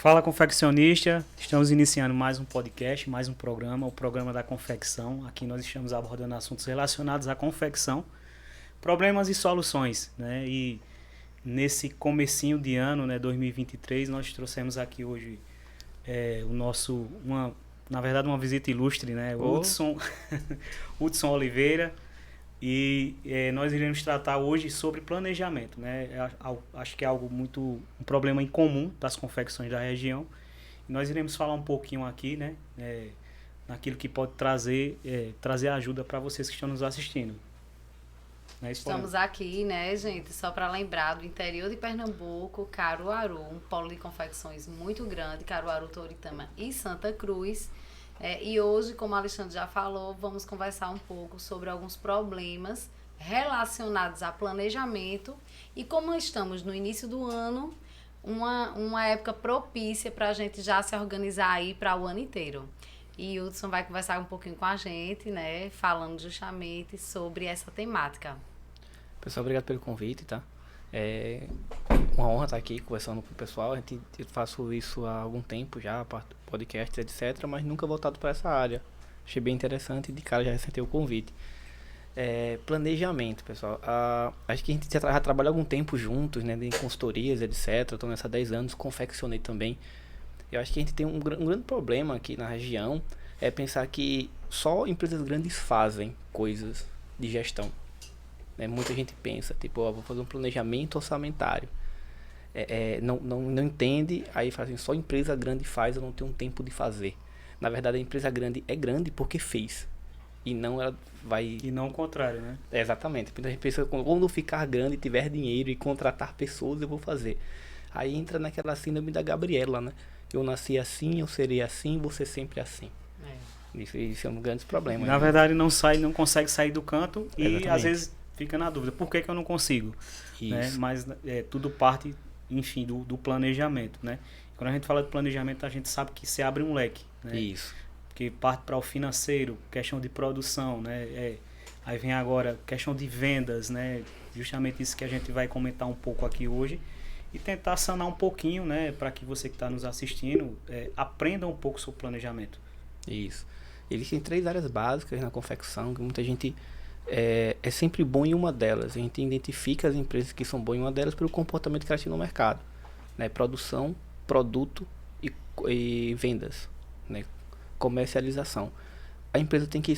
Fala confeccionista, estamos iniciando mais um podcast, mais um programa, o programa da confecção. Aqui nós estamos abordando assuntos relacionados à confecção, problemas e soluções, né? E nesse comecinho de ano, né, 2023, nós trouxemos aqui hoje na verdade uma visita ilustre, né? O Hudson Oliveira. E nós iremos tratar hoje sobre planejamento, né? Acho que é um problema em comum das confecções da região. E nós iremos falar um pouquinho aqui, né? Naquilo que pode trazer ajuda para vocês que estão nos assistindo. Estamos aqui, né, gente? Só para lembrar, do interior de Pernambuco, Caruaru, um polo de confecções muito grande, Caruaru, Toritama e Santa Cruz. E hoje, como o Alexandre já falou, vamos conversar um pouco sobre alguns problemas relacionados a planejamento e como estamos no início do ano, uma época propícia para a gente já se organizar aí para o ano inteiro. E o Hudson vai conversar um pouquinho com a gente, né, falando justamente sobre essa temática. Pessoal, obrigado pelo convite, tá? É uma honra estar aqui conversando com o pessoal. Eu faço isso há algum tempo já, podcasts, etc., mas nunca voltado para essa área. Achei bem interessante e de cara já recebi o convite. Planejamento, pessoal. Acho que a gente já trabalha algum tempo juntos, né, em consultorias, etc. Estou nessa há 10 anos, confeccionei também. Eu acho que a gente tem um grande problema aqui na região, é pensar que só empresas grandes fazem coisas de gestão. Muita gente pensa, tipo, vou fazer um planejamento orçamentário. Não entende, aí fala assim, só empresa grande faz, eu não tenho tempo de fazer. Na verdade, a empresa grande é grande porque fez. E não ela vai... E não o contrário, né? Exatamente. A gente pensa, quando ficar grande, tiver dinheiro e contratar pessoas, eu vou fazer. Aí entra naquela síndrome da Gabriela, né? Eu nasci assim, eu serei assim, vou ser sempre assim. Isso é um grande problema. Na verdade, não consegue sair do canto. Exatamente. E às vezes fica na dúvida, por que eu não consigo? Né? Mas tudo parte, enfim, do planejamento, né? Quando a gente fala de planejamento, a gente sabe que se abre um leque, né? Isso. Porque parte para o financeiro, questão de produção, né? Aí vem agora questão de vendas, né? Justamente isso que a gente vai comentar um pouco aqui hoje e tentar sanar um pouquinho, né? Para que você que está nos assistindo aprenda um pouco sobre planejamento. Isso. Existem 3 áreas básicas na confecção que muita gente é sempre bom em uma delas. A gente identifica as empresas que são boas em uma delas pelo comportamento que elas têm no mercado, né? Produção, produto e vendas, né? Comercialização. A empresa tem que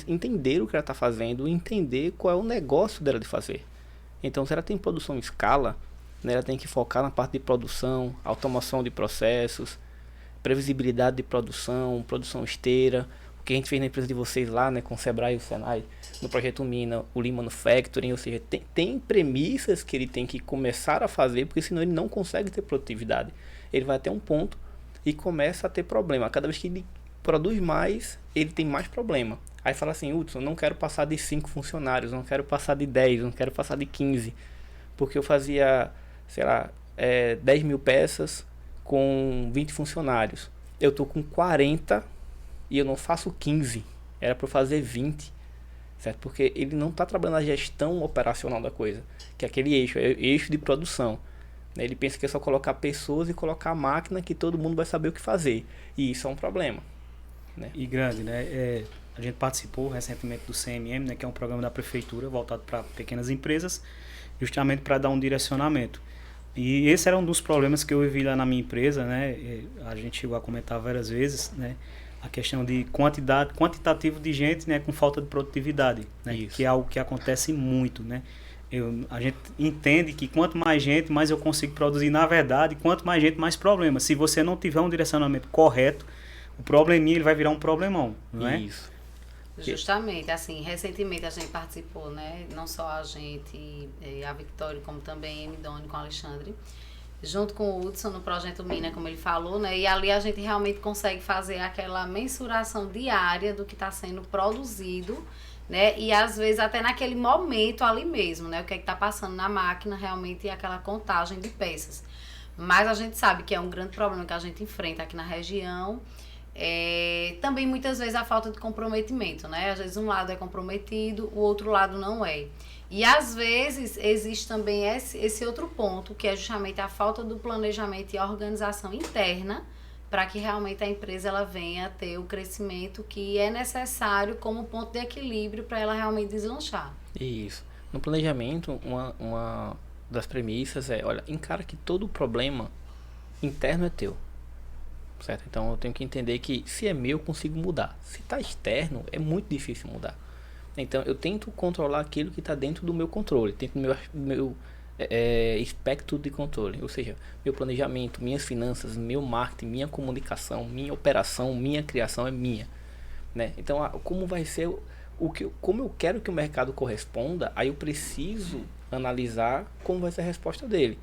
entender o que ela está fazendo, entender qual é o negócio dela de fazer. Então, se ela tem produção em escala, né, ela tem que focar na parte de produção, automação de processos, previsibilidade de produção esteira, o que a gente fez na empresa de vocês lá, né, com o Sebrae e o Senai, no projeto Mina, o Lean Manufacturing, ou seja, tem premissas que ele tem que começar a fazer, porque senão ele não consegue ter produtividade. Ele vai até um ponto e começa a ter problema. Cada vez que ele produz mais, ele tem mais problema. Aí fala assim, Hudson, não quero passar de 5 funcionários, não quero passar de 10, não quero passar de 15, porque eu fazia, 10 mil peças com 20 funcionários. Eu tô com 40 e eu não faço 15. Era para fazer 20. Certo? Porque ele não está trabalhando a gestão operacional da coisa, que é aquele eixo de produção. Ele pensa que é só colocar pessoas e colocar a máquina que todo mundo vai saber o que fazer. E isso é um problema. Né? E grande, né? A gente participou recentemente do CMM, né, que é um programa da prefeitura voltado para pequenas empresas, justamente para dar um direcionamento. E esse era um dos problemas que eu vivi lá na minha empresa, né? A gente chegou a comentar várias vezes, né? A questão de quantitativo de gente, né, com falta de produtividade, né? Que é algo que acontece muito, né? A gente entende que quanto mais gente, mais eu consigo produzir. Na verdade, quanto mais gente, mais problema. Se você não tiver um direcionamento correto, o probleminha ele vai virar um problemão, não é? Isso. Justamente, assim, recentemente a gente participou, né? Não só a gente, a Victória, como também a Midone com o Alexandre, junto com o Hudson no projeto Mina, como ele falou, né? E ali a gente realmente consegue fazer aquela mensuração diária do que está sendo produzido, né? E às vezes até naquele momento ali mesmo, né? O que é que está passando na máquina, realmente é aquela contagem de peças. Mas a gente sabe que é um grande problema que a gente enfrenta aqui na região, Também muitas vezes a falta de comprometimento, né? Às vezes um lado é comprometido, o outro lado não é. E às vezes existe também esse outro ponto, que é justamente a falta do planejamento e a organização interna para que realmente a empresa ela venha a ter o crescimento que é necessário como ponto de equilíbrio para ela realmente deslanchar. Isso. No planejamento, uma das premissas é, olha, encara que todo problema interno é teu. Certo? Então eu tenho que entender que se é meu, eu consigo mudar. Se está externo, é muito difícil mudar. Então eu tento controlar aquilo que está dentro do meu controle, dentro do meu espectro de controle. Ou seja, meu planejamento, minhas finanças, meu marketing, minha comunicação, minha operação, minha criação é minha. Né? Então como vai ser como eu quero que o mercado corresponda, aí eu preciso analisar como vai ser a resposta dele.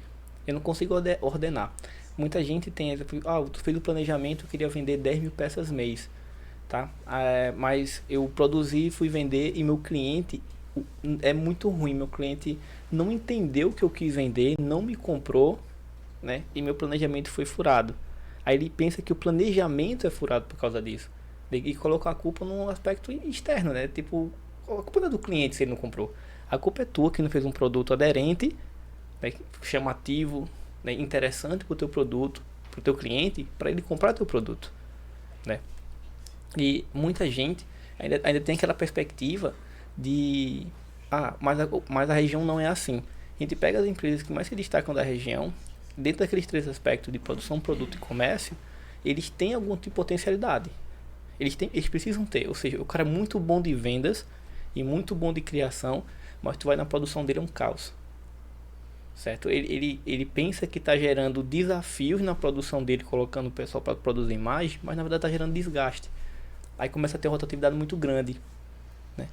Eu não consigo ordenar. Muita gente tem, tu fez o planejamento, eu queria vender 10 mil peças mês, tá? Mas eu produzi, fui vender e meu cliente é muito ruim. Meu cliente não entendeu o que eu quis vender, não me comprou, né? E meu planejamento foi furado. Aí ele pensa que o planejamento é furado por causa disso. E colocar a culpa num aspecto externo, né? Tipo, a culpa não é do cliente se ele não comprou. A culpa é tua que não fez um produto aderente, né? Chamativo, né? Interessante para o teu produto, para o teu cliente, para ele comprar teu produto, né? E muita gente ainda tem aquela perspectiva de mas a região não é assim. A gente pega as empresas que mais se destacam da região, dentro daqueles 3 aspectos de produção, produto e comércio, eles têm algum tipo de potencialidade. Eles precisam ter, ou seja, o cara é muito bom de vendas e muito bom de criação, mas tu vai na produção dele é um caos. Certo? Ele pensa que está gerando desafios na produção dele, colocando o pessoal para produzir mais, mas na verdade está gerando desgaste. Aí começa a ter rotatividade muito grande. Né?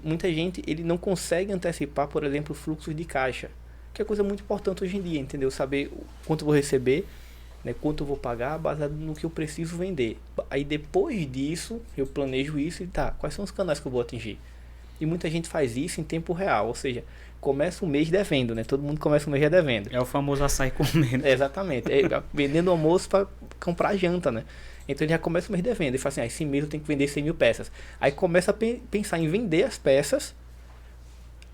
Muita gente ele não consegue antecipar, por exemplo, fluxos de caixa, que é coisa muito importante hoje em dia, entendeu? Saber quanto eu vou receber, né, quanto eu vou pagar, baseado no que eu preciso vender. Aí depois disso, eu planejo isso e quais são os canais que eu vou atingir? E muita gente faz isso em tempo real, ou seja, começa o mês devendo, né? Todo mundo começa o mês já devendo. É o famoso açaí comendo. Exatamente. Vendendo almoço para comprar janta, né? Então ele já começa o mês devendo. Ele fala assim, esse mês eu tenho que vender 100 mil peças. Aí começa a pensar em vender as peças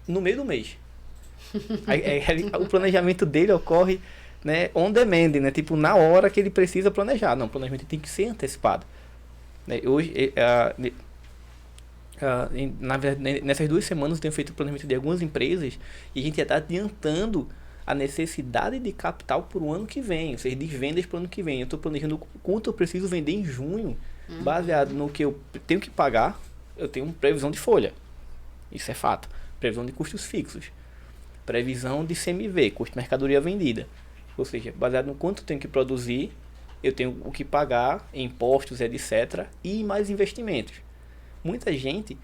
no meio do mês. O planejamento dele ocorre, né, on demand, né? Tipo, na hora que ele precisa planejar. Não, o planejamento tem que ser antecipado. Né? Hoje, na verdade, nessas 2 semanas eu tenho feito o planejamento de algumas empresas e a gente já está adiantando a necessidade de capital para o ano que vem, ou seja, de vendas para o ano que vem. Eu estou planejando quanto eu preciso vender em junho, baseado no que eu tenho que pagar. Eu tenho previsão de folha, isso é fato, previsão de custos fixos, previsão de CMV, custo de mercadoria vendida, ou seja, baseado no quanto eu tenho que produzir, eu tenho o que pagar, impostos, etc. e mais investimentos. Muita gente,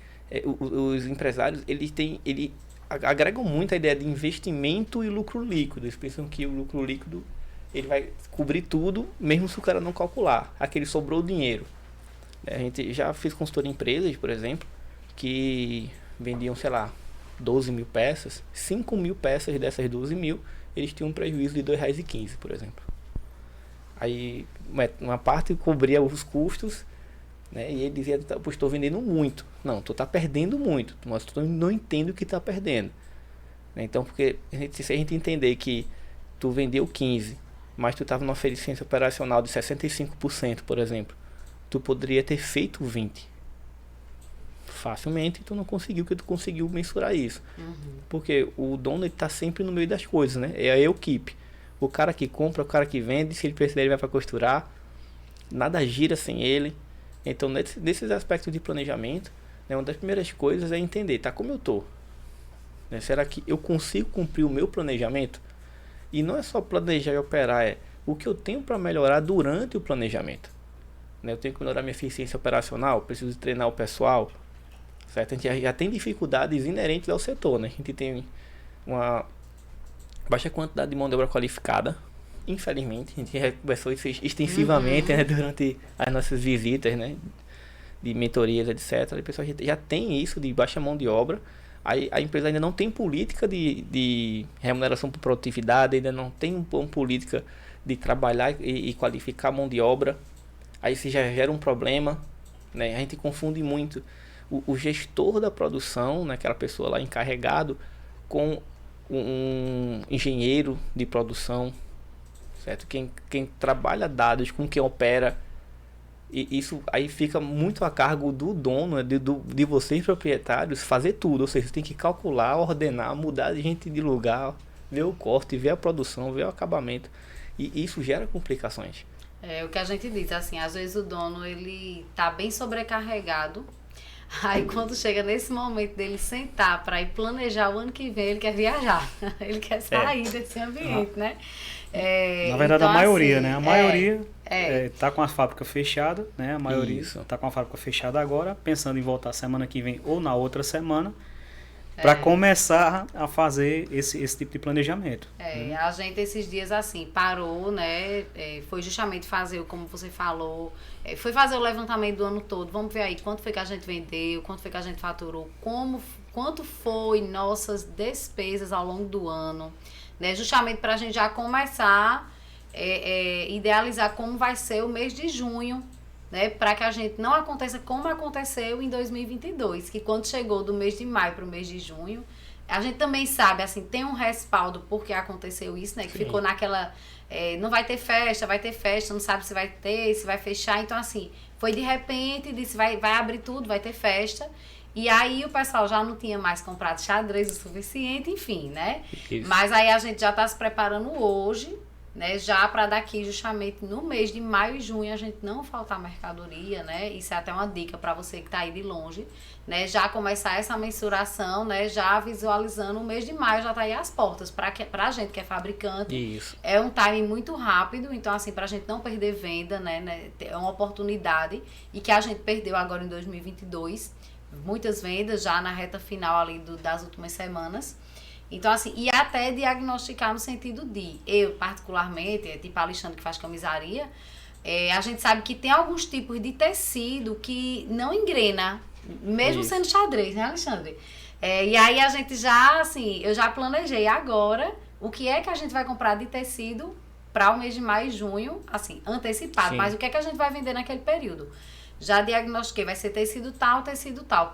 os empresários, eles agregam muito a ideia de investimento e lucro líquido. Eles pensam que o lucro líquido ele vai cobrir tudo, mesmo se o cara não calcular. Aquele sobrou dinheiro. A gente já fez consultoria em empresas, por exemplo, que vendiam, sei lá, 12 mil peças. 5 mil peças dessas 12 mil, eles tinham um prejuízo de R$2,15, por exemplo. Aí, uma parte cobria os custos, né? E ele dizia, estou vendendo muito. Não, tu está perdendo muito, mas tu não entende o que está perdendo. Então, porque se a gente entender que tu vendeu 15, mas tu estava numa eficiência operacional de 65%, por exemplo, tu poderia ter feito 20. Facilmente, tu não conseguiu, porque tu conseguiu mensurar isso. Porque o dono está sempre no meio das coisas, né? É a equipe. O cara que compra, o cara que vende, se ele precisar ele vai para costurar. Nada gira sem ele. Então, nesses aspectos de planejamento, né, uma das primeiras coisas é entender, como eu tô? Né, será que eu consigo cumprir o meu planejamento? E não é só planejar e operar, é o que eu tenho para melhorar durante o planejamento. Né, eu tenho que melhorar minha eficiência operacional, preciso treinar o pessoal, certo? A gente já tem dificuldades inerentes ao setor, né? A gente tem uma baixa quantidade de mão de obra qualificada, infelizmente. A gente já conversou isso extensivamente, né, durante as nossas visitas, né, de mentorias, etc. O pessoal já tem isso de baixa mão de obra. A empresa ainda não tem política de remuneração por produtividade, ainda não tem uma política de trabalhar e qualificar a mão de obra. aí você já gera um problema, né? A gente confunde muito o gestor da produção, né, aquela pessoa lá encarregado, com um engenheiro de produção, certo? Quem trabalha dados com quem opera, e isso aí fica muito a cargo do dono, né, de vocês proprietários, fazer tudo. Ou seja, você tem que calcular, ordenar, mudar de gente de lugar, ver o corte, ver a produção, ver o acabamento, e isso gera complicações. É o que a gente diz, assim, às vezes o dono ele tá bem sobrecarregado. Aí quando chega nesse momento dele sentar para ir planejar o ano que vem, ele quer viajar. Ele quer sair desse ambiente, né? Na verdade, então, a maioria, assim, né? A maioria tá com a fábrica fechada, né? A maioria tá com a fábrica fechada agora, pensando em voltar semana que vem ou na outra semana, para começar a fazer esse tipo de planejamento. A gente esses dias assim parou, né? Foi justamente fazer, como você falou, foi fazer o levantamento do ano todo. Vamos ver aí quanto foi que a gente vendeu, quanto foi que a gente faturou, quanto foi nossas despesas ao longo do ano, né? Justamente para a gente já começar idealizar como vai ser o mês de junho, né, para que a gente não aconteça como aconteceu em 2022, que quando chegou do mês de maio para o mês de junho, a gente também sabe, assim, tem um respaldo porque aconteceu isso, né, que ficou naquela, não vai ter festa, não sabe se vai ter, se vai fechar, então assim, foi de repente, disse vai abrir tudo, vai ter festa, e aí o pessoal já não tinha mais comprado xadrez o suficiente, enfim, né, mas aí a gente já está se preparando hoje, né, já para daqui justamente no mês de maio e junho a gente não faltar mercadoria, né, isso é até uma dica para você que está aí de longe, né, já começar essa mensuração, né, já visualizando o mês de maio já tá aí às portas, para a gente que é fabricante, isso. É um timing muito rápido, então assim, para a gente não perder venda, né, é uma oportunidade, e que a gente perdeu agora em 2022, muitas vendas já na reta final ali das últimas semanas. Então, assim, e até diagnosticar no sentido de, eu particularmente, tipo a Alexandre que faz camisaria, a gente sabe que tem alguns tipos de tecido que não engrena, mesmo sendo xadrez, né, Alexandre? E aí a gente já, assim, eu já planejei agora o que é que a gente vai comprar de tecido para o mês de maio e junho, assim, antecipado, Sim. Mas o que é que a gente vai vender naquele período? Já diagnostiquei, vai ser tecido tal,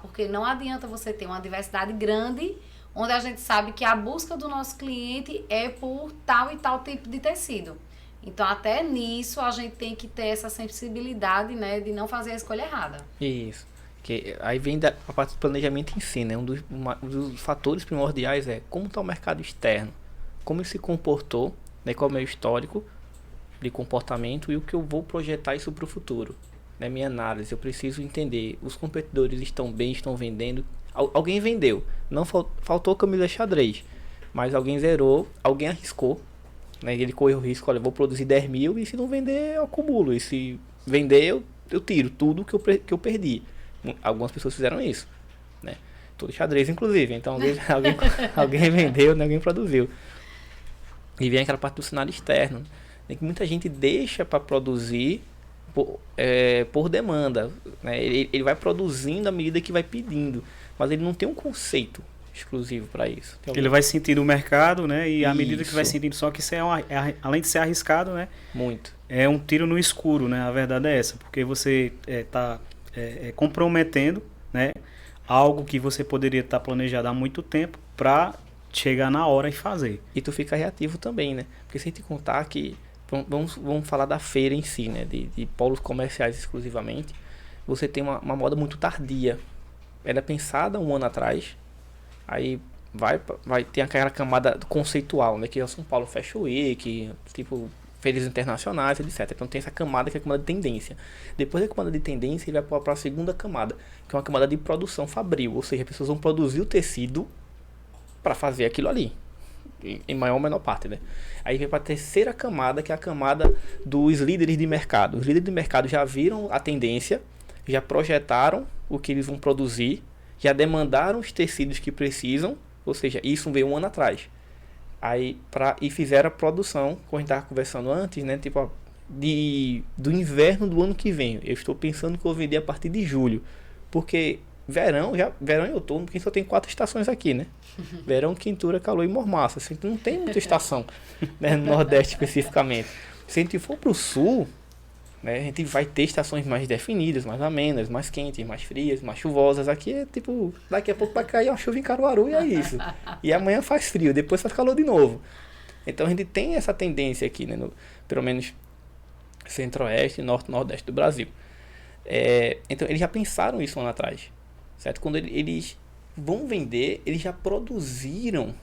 porque não adianta você ter uma diversidade grande, onde a gente sabe que a busca do nosso cliente é por tal e tal tipo de tecido. Então, até nisso, a gente tem que ter essa sensibilidade, né, de não fazer a escolha errada. Isso. Que aí vem a parte do planejamento em si, né? Um dos fatores primordiais é como está o mercado externo, como ele se comportou, né, qual é o meu histórico de comportamento e o que eu vou projetar isso para o futuro. Na minha análise, eu preciso entender, os competidores estão bem, estão vendendo. Alguém vendeu, não faltou camisa xadrez, mas alguém zerou, alguém arriscou, né? Ele correu o risco, olha, eu vou produzir 10 mil e se não vender eu acumulo, e se vender eu tiro tudo que eu perdi. Algumas pessoas fizeram isso, né? Todo xadrez inclusive, então alguém vendeu, né? Alguém produziu. E vem aquela parte do cenário externo, né? Que muita gente deixa para produzir por demanda, né? Ele vai produzindo à medida que vai pedindo, mas ele não tem um conceito exclusivo para isso. Ele vai sentindo o mercado, né? E à medida que vai sentindo, só que isso além de ser arriscado, né? Muito. É um tiro no escuro, né? A verdade é essa, porque você está comprometendo, né? Algo que você poderia estar planejado há muito tempo para chegar na hora e fazer. E tu fica reativo também, né? Porque se a gente contar que vamos falar da feira em si, né? De polos comerciais exclusivamente. Você tem uma moda muito tardia. Ela é pensada um ano atrás. Aí vai ter aquela camada conceitual, né? Que é o São Paulo Fashion Week, tipo feiras internacionais, etc. Então tem essa camada que é a camada de tendência. Depois da camada de tendência, ele vai para a segunda camada, que é uma camada de produção fabril. Ou seja, as pessoas vão produzir o tecido para fazer aquilo ali. Em maior ou menor parte, né? Aí vem para a terceira camada, que é a camada dos líderes de mercado. Os líderes de mercado já viram a tendência, já projetaram o que eles vão produzir, já demandaram os tecidos que precisam, ou seja, isso veio um ano atrás. Aí, e fizeram a produção, como a gente estava conversando antes, né? Tipo, do inverno do ano que vem. Eu estou pensando que eu vou vender a partir de julho, porque verão e outono, porque só tem 4 estações aqui, né? Verão, quintura, calor e mormaço. Assim, não tem muita estação, né? No Nordeste especificamente. Se a gente for para o Sul, né? A gente vai ter estações mais definidas, mais amenas, mais quentes, mais frias, mais chuvosas. Aqui é tipo, daqui a pouco vai cair uma chuva em Caruaru e é isso. E amanhã faz frio, depois faz calor de novo. Então a gente tem essa tendência aqui, né? Pelo menos centro-oeste, norte, nordeste do Brasil. Então eles já pensaram isso um ano atrás, certo? Quando eles vão vender, eles já produziram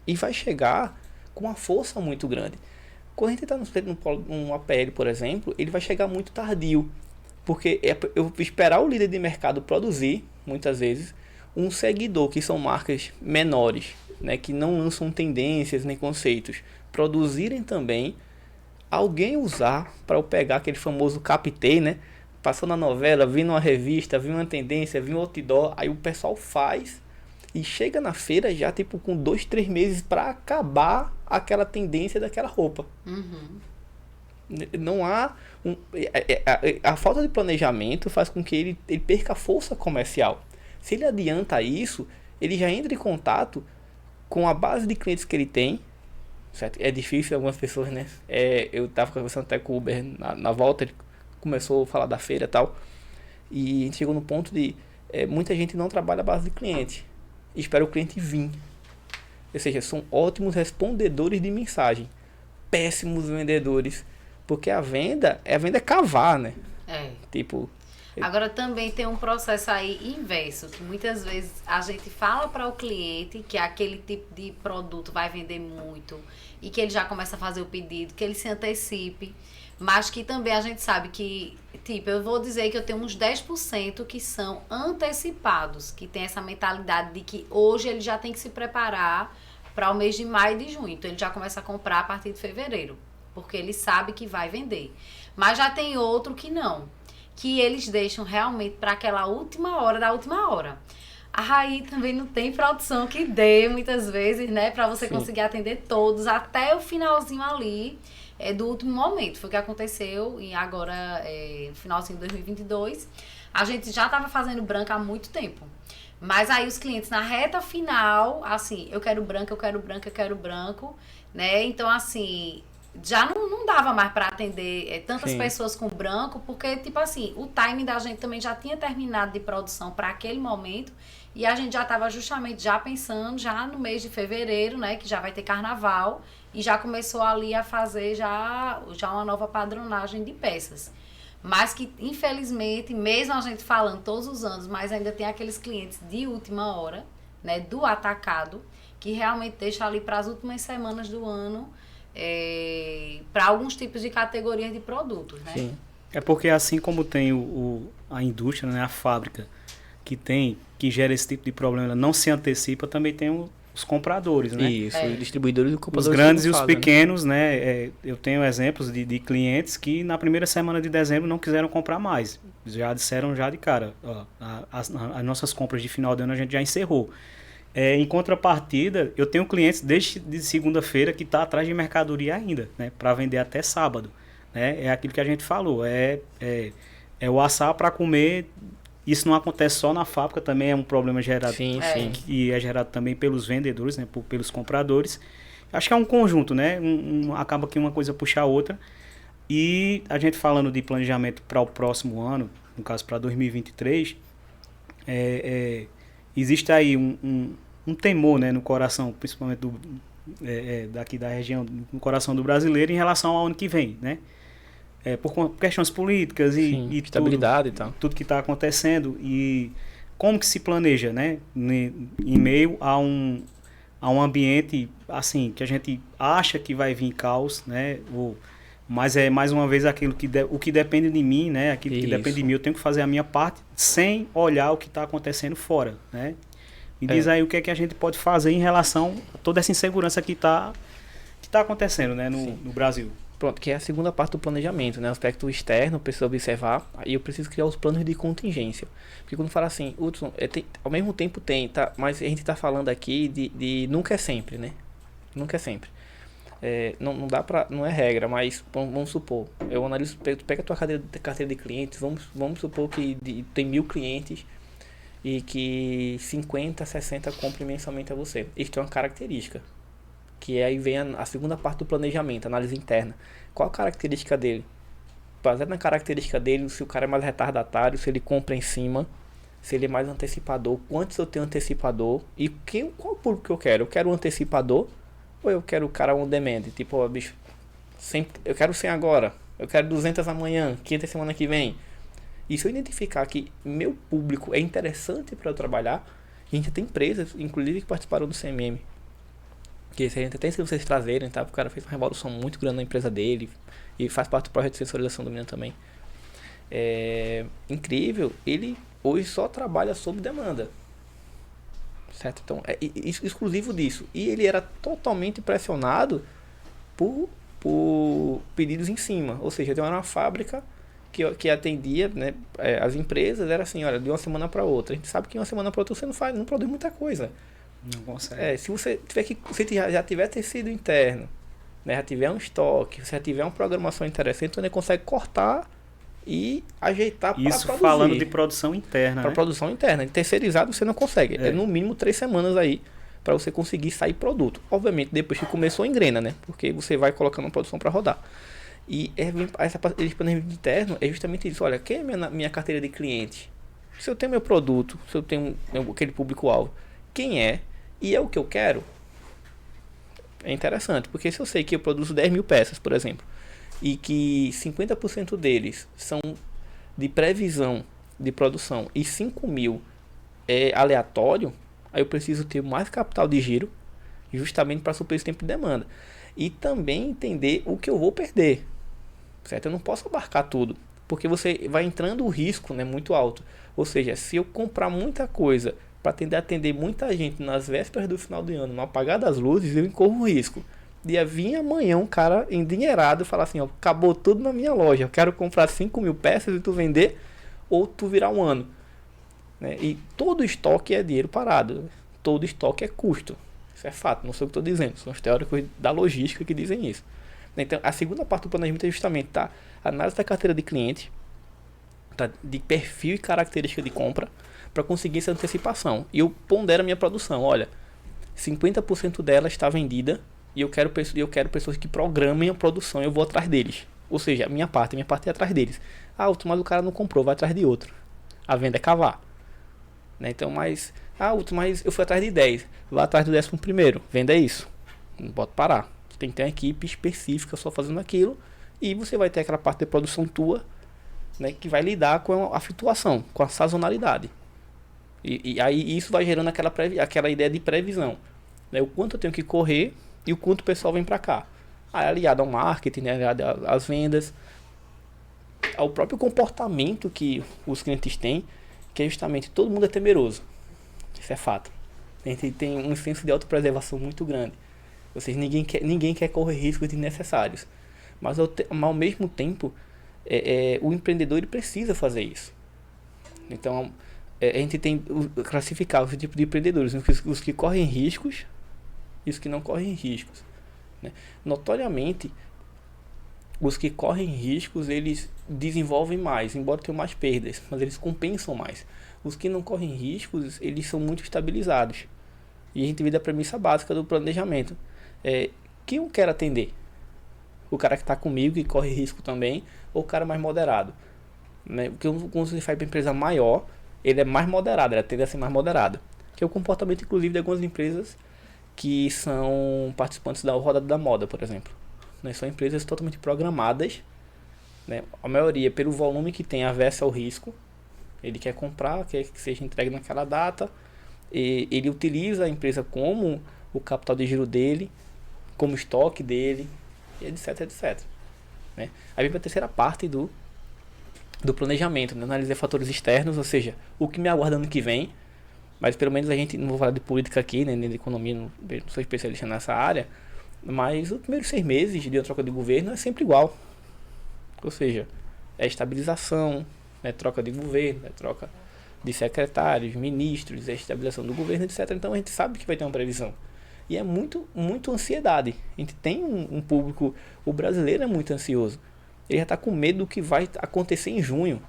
e vai chegar com uma força muito grande. Quando a gente está num APL, por exemplo, ele vai chegar muito tardio, porque eu vou esperar o líder de mercado produzir, muitas vezes, um seguidor, que são marcas menores, né, que não lançam tendências nem conceitos, produzirem também, alguém usar para eu pegar aquele famoso captei, né? Passou na novela, vi numa revista, vi uma tendência, vi um outdoor, aí o pessoal faz e chega na feira já tipo com 2, 3 meses para acabar aquela tendência daquela roupa. Não há a falta de planejamento faz com que ele perca a força comercial. Se ele adianta isso, ele já entra em contato com a base de clientes que ele tem, certo? É difícil algumas pessoas, né? Eu estava conversando até com o Uber na volta, ele começou a falar da feira e tal, e a gente chegou no ponto de muita gente não trabalha a base de cliente, espera o cliente vir, ou seja, são ótimos respondedores de mensagem, péssimos vendedores, porque a venda é cavar, né? Tipo, agora também tem um processo aí inverso, que muitas vezes a gente fala para o cliente que aquele tipo de produto vai vender muito e que ele já começa a fazer o pedido, que ele se antecipe, mas que também a gente sabe que, tipo, eu vou dizer que eu tenho uns 10% que são antecipados, que tem essa mentalidade de que hoje ele já tem que se preparar para o mês de maio e de junho, então ele já começa a comprar a partir de fevereiro, porque ele sabe que vai vender. Mas já tem outro que não, que eles deixam realmente para aquela última hora da última hora. Aí também não tem produção que dê muitas vezes, né, para você conseguir atender todos até o finalzinho ali do último momento. Foi o que aconteceu e agora, no finalzinho de 2022, a gente já estava fazendo branco há muito tempo. Mas aí os clientes na reta final, assim, eu quero branco, eu quero branco, eu quero branco, né? Então, assim, já não dava mais para atender tantas pessoas com branco, porque, tipo assim, o timing da gente também já tinha terminado de produção para aquele momento e a gente já estava justamente já pensando já no mês de fevereiro, né, que já vai ter carnaval e já começou ali a fazer já uma nova padronagem de peças. Mas que, infelizmente, mesmo a gente falando todos os anos, mas ainda tem aqueles clientes de última hora, né, do atacado, que realmente deixa ali para as últimas semanas do ano, para alguns tipos de categorias de produtos, né? Sim. É porque assim como tem a indústria, né, a fábrica, que gera esse tipo de problema, ela não se antecipa, também tem os compradores, né? Isso, os distribuidores e os compradores. Os grandes e os pequenos, né? Eu tenho exemplos de clientes que na primeira semana de dezembro não quiseram comprar mais. Já disseram já de cara, ó, as nossas compras de final de ano a gente já encerrou. Em contrapartida, eu tenho clientes desde de segunda-feira que está atrás de mercadoria ainda, né? Para vender até sábado. Né? É aquilo que a gente falou, é o assar para comer. Isso não acontece só na fábrica, também é um problema gerado, que é gerado também pelos vendedores, né, pelos compradores. Acho que é um conjunto, né? Acaba que uma coisa puxa a outra. E a gente falando de planejamento para o próximo ano, no caso para 2023, existe aí um temor, né, no coração, principalmente daqui da região, no coração do brasileiro, em relação ao ano que vem, né? Por questões políticas e estabilidade e tal. Tudo que está acontecendo e como que se planeja, né, em meio a um ambiente assim que a gente acha que vai vir caos, né, mas é mais uma vez aquilo o que depende de mim, né, aquilo que depende de mim, eu tenho que fazer a minha parte sem olhar o que está acontecendo fora, né? Me diz aí o que é que a gente pode fazer em relação a toda essa insegurança que está acontecendo, né, no Brasil. Pronto, que é a segunda parte do planejamento, né? O aspecto externo, precisa observar, aí eu preciso criar os planos de contingência. Porque quando fala assim, Hudson, ao mesmo tempo tá, mas a gente está falando aqui de nunca é sempre, né? Nunca é sempre. Não dá pra, não é regra, mas vamos supor, eu analiso, pega a tua carteira de clientes, vamos supor que tem 1000 clientes e que 50, 60 comprem mensalmente a você. Isto é uma característica. Que aí vem a segunda parte do planejamento, análise interna. Qual a característica dele? baseado na característica dele, se o cara é mais retardatário, se ele compra em cima, se ele é mais antecipador, quantos eu tenho antecipador e qual público que eu quero? Eu quero um antecipador ou eu quero o cara on demand? Tipo, ó, bicho, eu quero 100 agora, eu quero 200 amanhã, 500 semana que vem. E se eu identificar que meu público é interessante para eu trabalhar, a gente tem empresas, inclusive, que participaram do CMM. Que a gente tem, se vocês trazerem, tá? O cara fez uma revolução muito grande na empresa dele e faz parte do projeto de sensorização do menino também. É incrível, ele hoje só trabalha sob demanda, certo? Então é exclusivo disso, e ele era totalmente pressionado por pedidos em cima, ou seja, tem uma fábrica que atendia, né, as empresas, era assim, olha, de uma semana para outra, a gente sabe que de uma semana para outra você não produz muita coisa, não consegue. Se você tiver se já tiver tecido interno, né, já tiver um estoque, se já tiver uma programação interessante, você consegue cortar e ajeitar para produzir. Isso falando de produção interna, para produção interna. Terceirizado você não consegue. É no mínimo 3 semanas aí para você conseguir sair produto. Obviamente, depois que começou, engrena, né? Porque você vai colocando a produção para rodar. E essa planejamento interno é justamente isso. Olha, quem é minha carteira de cliente? Se eu tenho meu produto, se eu tenho aquele público-alvo, quem é? E é o que eu quero? É interessante, porque se eu sei que eu produzo 10 mil peças, por exemplo, e que 50% deles são de previsão de produção e 5 mil é aleatório, aí eu preciso ter mais capital de giro justamente para suprir esse tempo de demanda. E também entender o que eu vou perder, certo? Eu não posso abarcar tudo, porque você vai entrando o risco, né, muito alto. Ou seja, se eu comprar muita coisa para atender muita gente nas vésperas do final do ano, no apagar das luzes, eu incorro o risco de vir amanhã um cara endinheirado e falar assim, ó, acabou tudo na minha loja, eu quero comprar 5 mil peças e tu vender, ou tu virar um ano, né? E todo estoque é dinheiro parado, todo estoque é custo, isso é fato, não sei o que estou dizendo, são os teóricos da logística que dizem isso. Então a segunda parte do planejamento é justamente análise da carteira de cliente, de perfil e característica de compra, para conseguir essa antecipação. E eu pondero a minha produção, olha, 50% dela está vendida, e eu quero pessoas que programem a produção, eu vou atrás deles. Ou seja, a minha parte é atrás deles. Mas o cara não comprou, vai atrás de outro. A venda é cavar, né? Então, mas eu fui atrás de 10, vai atrás do 11º, venda é isso. Não pode parar. Você tem que ter uma equipe específica só fazendo aquilo, e você vai ter aquela parte de produção tua, né, que vai lidar com a flutuação, com a sazonalidade. E aí isso vai gerando aquela ideia de previsão, né? O quanto eu tenho que correr e o quanto o pessoal vem para cá. Aí, aliado ao marketing, né, aliado às vendas, ao próprio comportamento que os clientes têm, que é justamente todo mundo é temeroso. Isso é fato. A gente tem um senso de autopreservação muito grande. Ou seja, ninguém quer correr riscos desnecessários. Mas ao mesmo tempo, o empreendedor ele precisa fazer isso. Então, a gente tem classificar os tipos de empreendedores, os que correm riscos e os que não correm riscos, né? Notoriamente, os que correm riscos, eles desenvolvem mais, embora tenham mais perdas, mas eles compensam mais. Os que não correm riscos, eles são muito estabilizados. E a gente vê a premissa básica do planejamento. Quem eu quero atender? O cara que está comigo, que corre risco também, ou o cara mais moderado, né? Porque quando você faz para empresa maior, ele é mais moderado, ele tende a ser mais moderado. Que é o comportamento, inclusive, de algumas empresas que são participantes da rodada da moda, por exemplo. Né? São empresas totalmente programadas, né? A maioria, pelo volume que tem, aversa ao risco. Ele quer comprar, quer que seja entregue naquela data. E ele utiliza a empresa como o capital de giro dele, como estoque dele, etc, etc. Né? Aí vem para a terceira parte do planejamento, né? Analisar fatores externos, ou seja, o que me aguarda ano que vem. Mas pelo menos a gente, não vou falar de política aqui, né, nem de economia, não sou especialista nessa área, mas os primeiros 6 meses de uma troca de governo é sempre igual. Ou seja, é estabilização, é troca de governo, é troca de secretários, ministros, é estabilização do governo, etc. Então a gente sabe que vai ter uma previsão. E é muito ansiedade. A gente tem um público, o brasileiro é muito ansioso. Ele já está com medo do que vai acontecer em junho.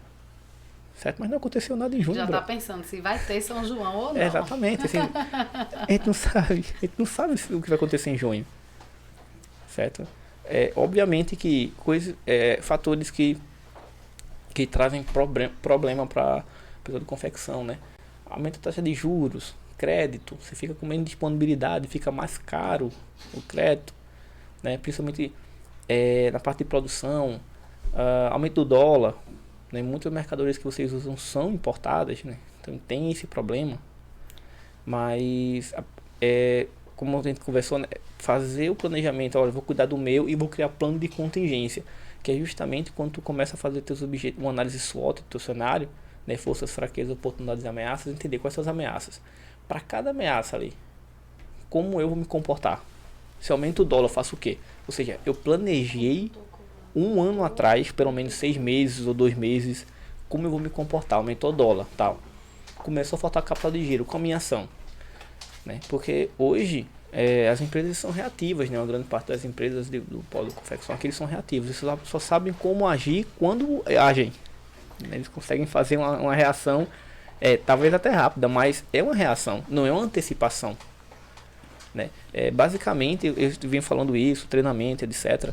Certo? Mas não aconteceu nada em junho. Já está pensando se vai ter São João ou não. Exatamente. Assim, a gente não sabe o que vai acontecer em junho. Certo? Obviamente que fatores que que trazem problema para a pessoa de confecção, né? Aumenta a taxa de juros, crédito, você fica com menos disponibilidade, fica mais caro o crédito, né? Principalmente na parte de produção, aumento do dólar, né? Muitas mercadorias que vocês usam são importadas, né? Então tem esse problema, mas como a gente conversou, né? Fazer o planejamento, olha, eu vou cuidar do meu e vou criar plano de contingência, que é justamente quando tu começa a fazer teus objetivos, uma análise SWOT do teu cenário, né? Forças, fraquezas, oportunidades e ameaças, entender quais são as ameaças. Para cada ameaça ali, como eu vou me comportar? Se aumenta o dólar, eu faço o quê? Ou seja, eu planejei um ano atrás, pelo menos 6 meses ou 2 meses, como eu vou me comportar, aumentou o dólar, tal. Começou a faltar capital de giro, com a minha ação, né? Porque hoje as empresas são reativas, né? Uma grande parte das empresas do polo de confecção aqui, eles são reativos, eles só sabem como agir quando agem, né? Eles conseguem fazer uma reação, talvez até rápida, mas é uma reação, não é uma antecipação, né? Basicamente, eu venho falando isso, treinamento, etc.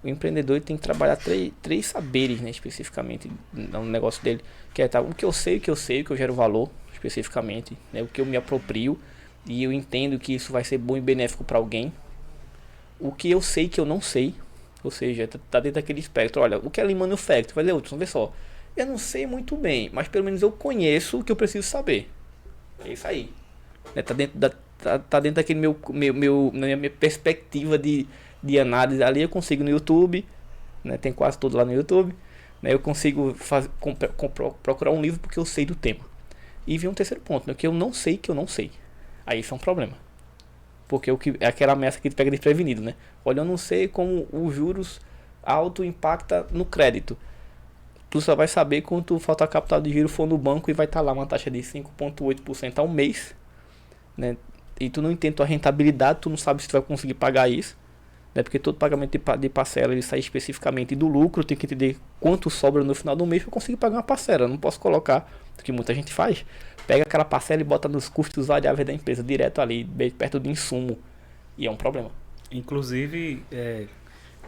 O empreendedor tem que trabalhar três saberes, né, especificamente no negócio dele, que é o que eu sei, o que eu gero valor, especificamente, né, o que eu me aproprio e eu entendo que isso vai ser bom e benéfico para alguém, o que eu sei que eu não sei, ou seja, tá dentro daquele espectro. Olha, o que é Lean Manufacturing? Vai ler outro, vamos ver só. Eu não sei muito bem, mas pelo menos eu conheço o que eu preciso saber. É isso aí. Tá dentro daquele na minha perspectiva de análise ali. Eu consigo no YouTube, né? Tem quase tudo lá no YouTube, né? Eu consigo procurar um livro porque eu sei do tema. E vem um terceiro ponto, né? Que eu não sei que eu não sei. Aí isso é um problema. Porque é aquela ameaça que te pega desprevenido, né? Olha, eu não sei como os juros alto impacta no crédito. Tu só vai saber quando tu faltar capital de giro for no banco e vai estar lá uma taxa de 5,8% ao mês, né? E tu não entende tua rentabilidade, tu não sabe se tu vai conseguir pagar isso, né? Porque todo pagamento de parcela ele sai especificamente do lucro, tem que entender quanto sobra no final do mês para conseguir pagar uma parcela. Eu não posso colocar, o que muita gente faz, pega aquela parcela e bota nos custos variáveis da empresa, direto ali, bem perto do insumo, e é um problema. Inclusive,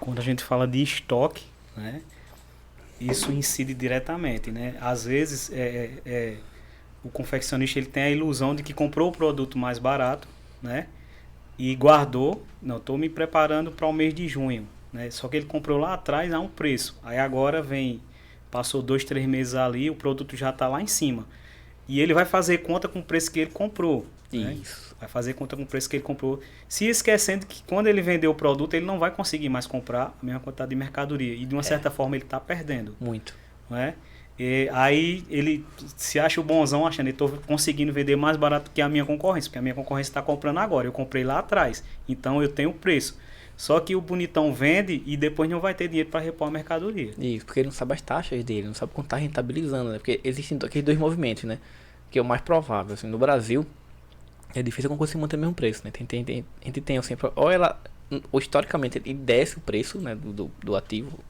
quando a gente fala de estoque, né, isso incide diretamente, né? Às vezes, o confeccionista ele tem a ilusão de que comprou o produto mais barato, né, e guardou, não, estou me preparando para o mês de junho, né? Só que ele comprou lá atrás a um preço, aí agora passou 2, 3 meses ali, o produto já está lá em cima. E ele vai fazer conta com o preço que ele comprou. Né? Vai fazer conta com o preço que ele comprou. Se esquecendo que quando ele vender o produto, ele não vai conseguir mais comprar a mesma quantidade de mercadoria. E de uma certa forma ele está perdendo. Muito. Não é? E aí ele se acha o bonzão achando que estou conseguindo vender mais barato que a minha concorrência. Porque a minha concorrência está comprando agora. Eu comprei lá atrás. Então eu tenho o preço. Só que o bonitão vende e depois não vai ter dinheiro para repor a mercadoria. Isso, porque ele não sabe as taxas dele, não sabe quanto está rentabilizando, né? Porque existem aqueles dois movimentos, né? Que é o mais provável. Assim, no Brasil, é difícil a concorrência manter o mesmo preço, né? A gente tem sempre, ou historicamente ele desce o preço, né, do ativo,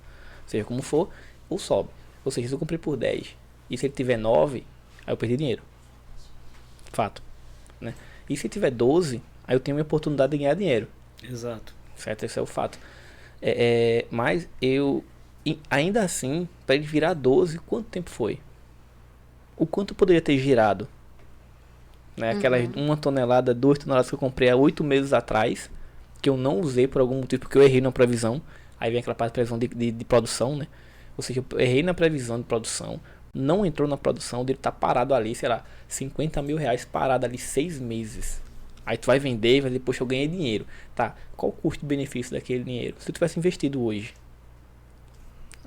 seja como for, ou sobe. Ou seja, se eu comprei por 10 e se ele tiver 9, aí eu perdi dinheiro. Fato. Né? E se tiver 12, aí eu tenho uma oportunidade de ganhar dinheiro. Exato. Certo? Esse é o fato. Mas ainda assim, para ele virar 12, quanto tempo foi? O quanto eu poderia ter girado? Né? Aquelas 1 tonelada, 2 toneladas que eu comprei há 8 meses atrás, que eu não usei por algum motivo, porque eu errei na previsão. Aí vem aquela parte de previsão de produção, né? Ou seja, eu errei na previsão de produção, não entrou na produção, dele tá parado ali, sei lá, 50 mil reais parado ali 6 meses. Aí tu vai vender e vai dizer, poxa, eu ganhei dinheiro. Tá, qual o custo-benefício daquele dinheiro? Se tu tivesse investido hoje.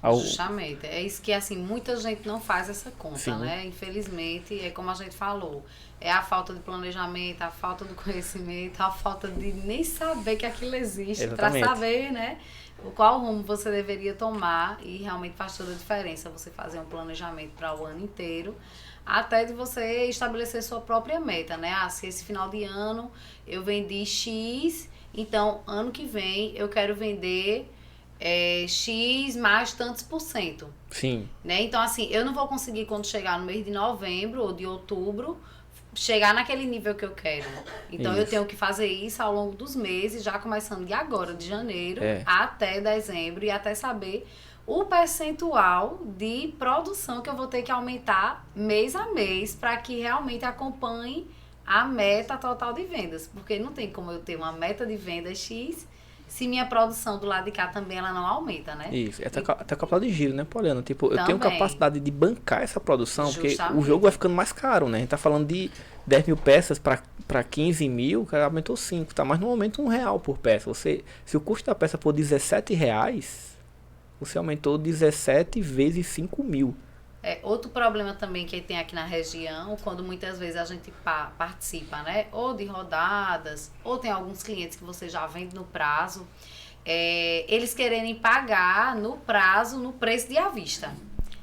Justamente. É isso que, assim, muita gente não faz essa conta, Sim. né? Infelizmente, é como a gente falou. É a falta de planejamento, a falta do conhecimento, a falta de nem saber que aquilo existe. Para saber, né? Qual rumo você deveria tomar. E realmente faz toda a diferença você fazer um planejamento para o ano inteiro. Até de você estabelecer sua própria meta, né? Se esse final de ano eu vendi X, então ano que vem eu quero vender X mais tantos %. Sim. Né? Então, assim, eu não vou conseguir quando chegar no mês de novembro ou de outubro chegar naquele nível que eu quero. Então, eu tenho que fazer isso ao longo dos meses, já começando de agora, de janeiro, até dezembro, e até saber o percentual de produção que eu vou ter que aumentar mês a mês para que realmente acompanhe a meta total de vendas. Porque não tem como eu ter uma meta de vendas X se minha produção do lado de cá também ela não aumenta, né? Isso, até capital de giro, né, Poliana? Tipo, eu tenho Também. capacidade de bancar essa produção, Justamente. porque o jogo vai ficando mais caro, né? A gente tá falando de 10 mil peças para 15 mil, o cara aumentou 5, tá? Mas não aumenta R$1 por peça. Se o custo da peça for R$17, você aumentou 17 vezes 5 mil. Outro problema também que tem aqui na região, quando muitas vezes a gente participa, né? Ou de rodadas, ou tem alguns clientes que você já vende no prazo, eles quererem pagar no prazo, no preço de à vista.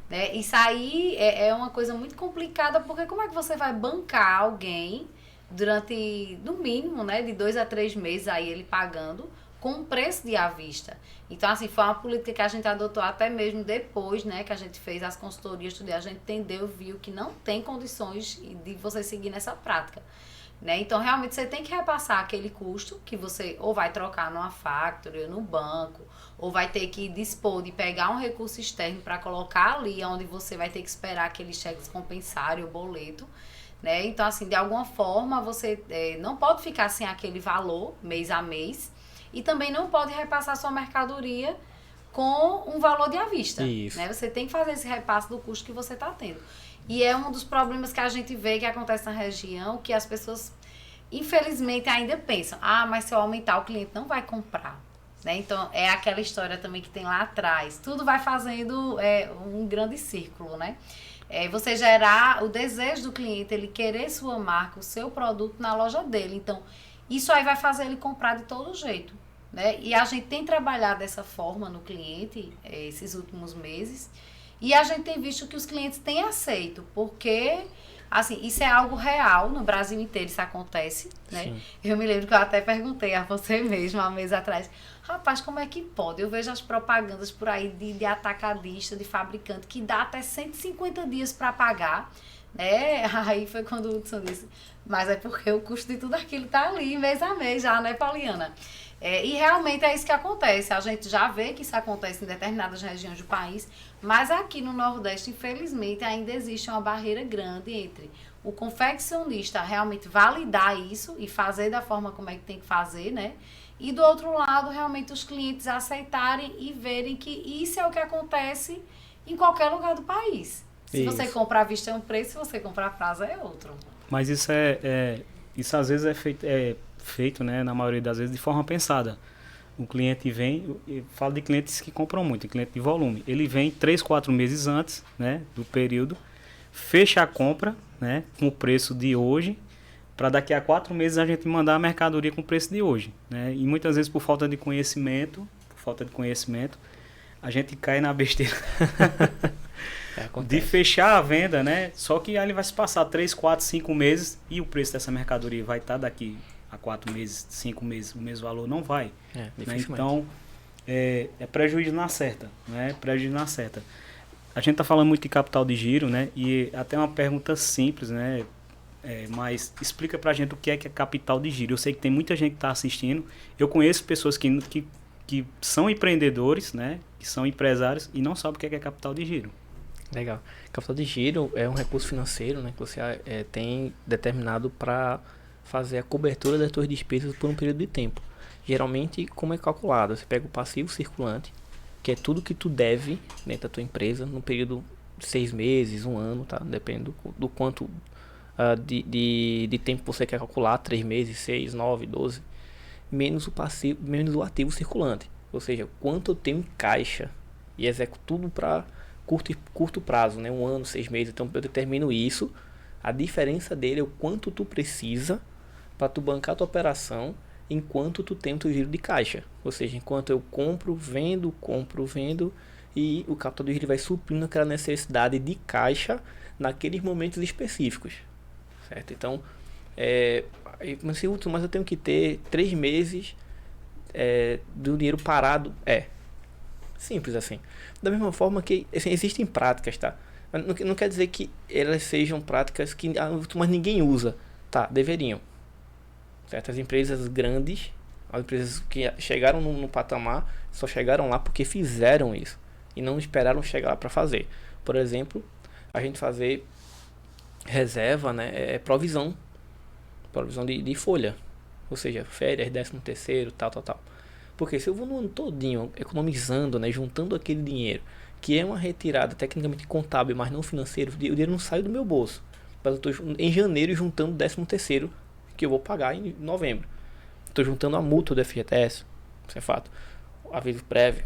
Né? Isso aí é uma coisa muito complicada, porque como é que você vai bancar alguém durante, no mínimo, né, de 2 a 3 meses aí ele pagando com preço de à vista. Então, assim, foi uma política que a gente adotou até mesmo depois, né, que a gente fez as consultorias, a gente entendeu, viu que não tem condições de você seguir nessa prática. Né? Então, realmente, você tem que repassar aquele custo que você ou vai trocar numa factory ou no banco, ou vai ter que dispor de pegar um recurso externo para colocar ali, onde você vai ter que esperar aquele cheque descompensário, o boleto. Né? Então, assim, de alguma forma, você não pode ficar sem aquele valor mês a mês, e também não pode repassar sua mercadoria com um valor de à vista. Isso. Né? Você tem que fazer esse repasse do custo que você está tendo. E é um dos problemas que a gente vê que acontece na região, que as pessoas, infelizmente, ainda pensam, mas se eu aumentar, o cliente não vai comprar. Né? Então, é aquela história também que tem lá atrás. Tudo vai fazendo um grande círculo, né? Você gerar o desejo do cliente, ele querer sua marca, o seu produto na loja dele. Então, isso aí vai fazer ele comprar de todo jeito. Né? E a gente tem trabalhado dessa forma no cliente esses últimos meses. E a gente tem visto que os clientes têm aceito, porque, assim, isso é algo real, no Brasil inteiro isso acontece, né? Sim. Eu me lembro que eu até perguntei a você mesmo, há um mês atrás, rapaz, como é que pode? Eu vejo as propagandas por aí de atacadista, de fabricante, que dá até 150 dias para pagar, né? Aí foi quando o Hudson disse, mas é porque o custo de tudo aquilo tá ali, mês a mês já, né, Poliana? E realmente é isso que acontece. A gente já vê que isso acontece em determinadas regiões do país, mas aqui no Nordeste, infelizmente, ainda existe uma barreira grande entre o confeccionista realmente validar isso e fazer da forma como é que tem que fazer, né? E do outro lado, realmente os clientes aceitarem e verem que isso é o que acontece em qualquer lugar do país. Se você comprar à vista é um preço, se você comprar a prazo é outro. Mas isso isso às vezes é feito, né, na maioria das vezes, de forma pensada. O cliente vem, eu falo de clientes que compram muito, cliente de volume. Ele vem 3, 4 meses antes, né, do período, fecha a compra, né, com o preço de hoje, para daqui a 4 meses a gente mandar a mercadoria com o preço de hoje. Né? E muitas vezes por falta de conhecimento, a gente cai na besteira de fechar a venda, né? Só que aí ele vai se passar 3, 4, 5 meses e o preço dessa mercadoria vai estar daqui a 4 meses, 5 meses, o mesmo valor não vai. Né? Então, é prejuízo na certa, né? Prejuízo na certa. A gente está falando muito de capital de giro, né? E até uma pergunta simples, né? Mas explica pra gente o que é capital de giro. Eu sei que tem muita gente que está assistindo. Eu conheço pessoas que são empreendedores, né? Que são empresários e não sabem o que é capital de giro. Legal. Capital de giro é um recurso financeiro, né? Que você tem determinado para fazer a cobertura das suas despesas por um período de tempo. Geralmente, como é calculado? Você pega o passivo circulante, que é tudo que tu deve dentro da tua empresa, no período de 6 meses, 1 ano, tá? Depende do quanto de tempo você quer calcular, 3 meses, 6, 9, 12, menos o passivo, menos o ativo circulante. Ou seja, quanto eu tenho em caixa e executo tudo para curto prazo, né? 1 ano, 6 meses. Então eu determino isso. A diferença dele é o quanto tu precisa para tu bancar a tua operação enquanto tu tem o teu giro de caixa. Ou seja, enquanto eu compro, vendo, e o capital de giro vai suprindo aquela necessidade de caixa naqueles momentos específicos. Certo? Então, mas eu tenho que ter 3 meses do dinheiro parado. Simples assim. Da mesma forma que assim, existem práticas, tá? Não quer dizer que elas sejam práticas que mas ninguém usa. Tá, deveriam. Certas empresas grandes, as empresas que chegaram no patamar, só chegaram lá porque fizeram isso. e não esperaram chegar lá para fazer. Por exemplo, a gente fazer reserva, né, provisão de folha, ou seja, férias, 13º, tal. Porque se eu vou no ano todinho economizando, né, juntando aquele dinheiro, que é uma retirada tecnicamente contábil, mas não financeiro, o dinheiro não sai do meu bolso. Mas eu estou em janeiro juntando 13º, que eu vou pagar em novembro. Estou juntando a multa do FGTS, isso é fato. O aviso prévio,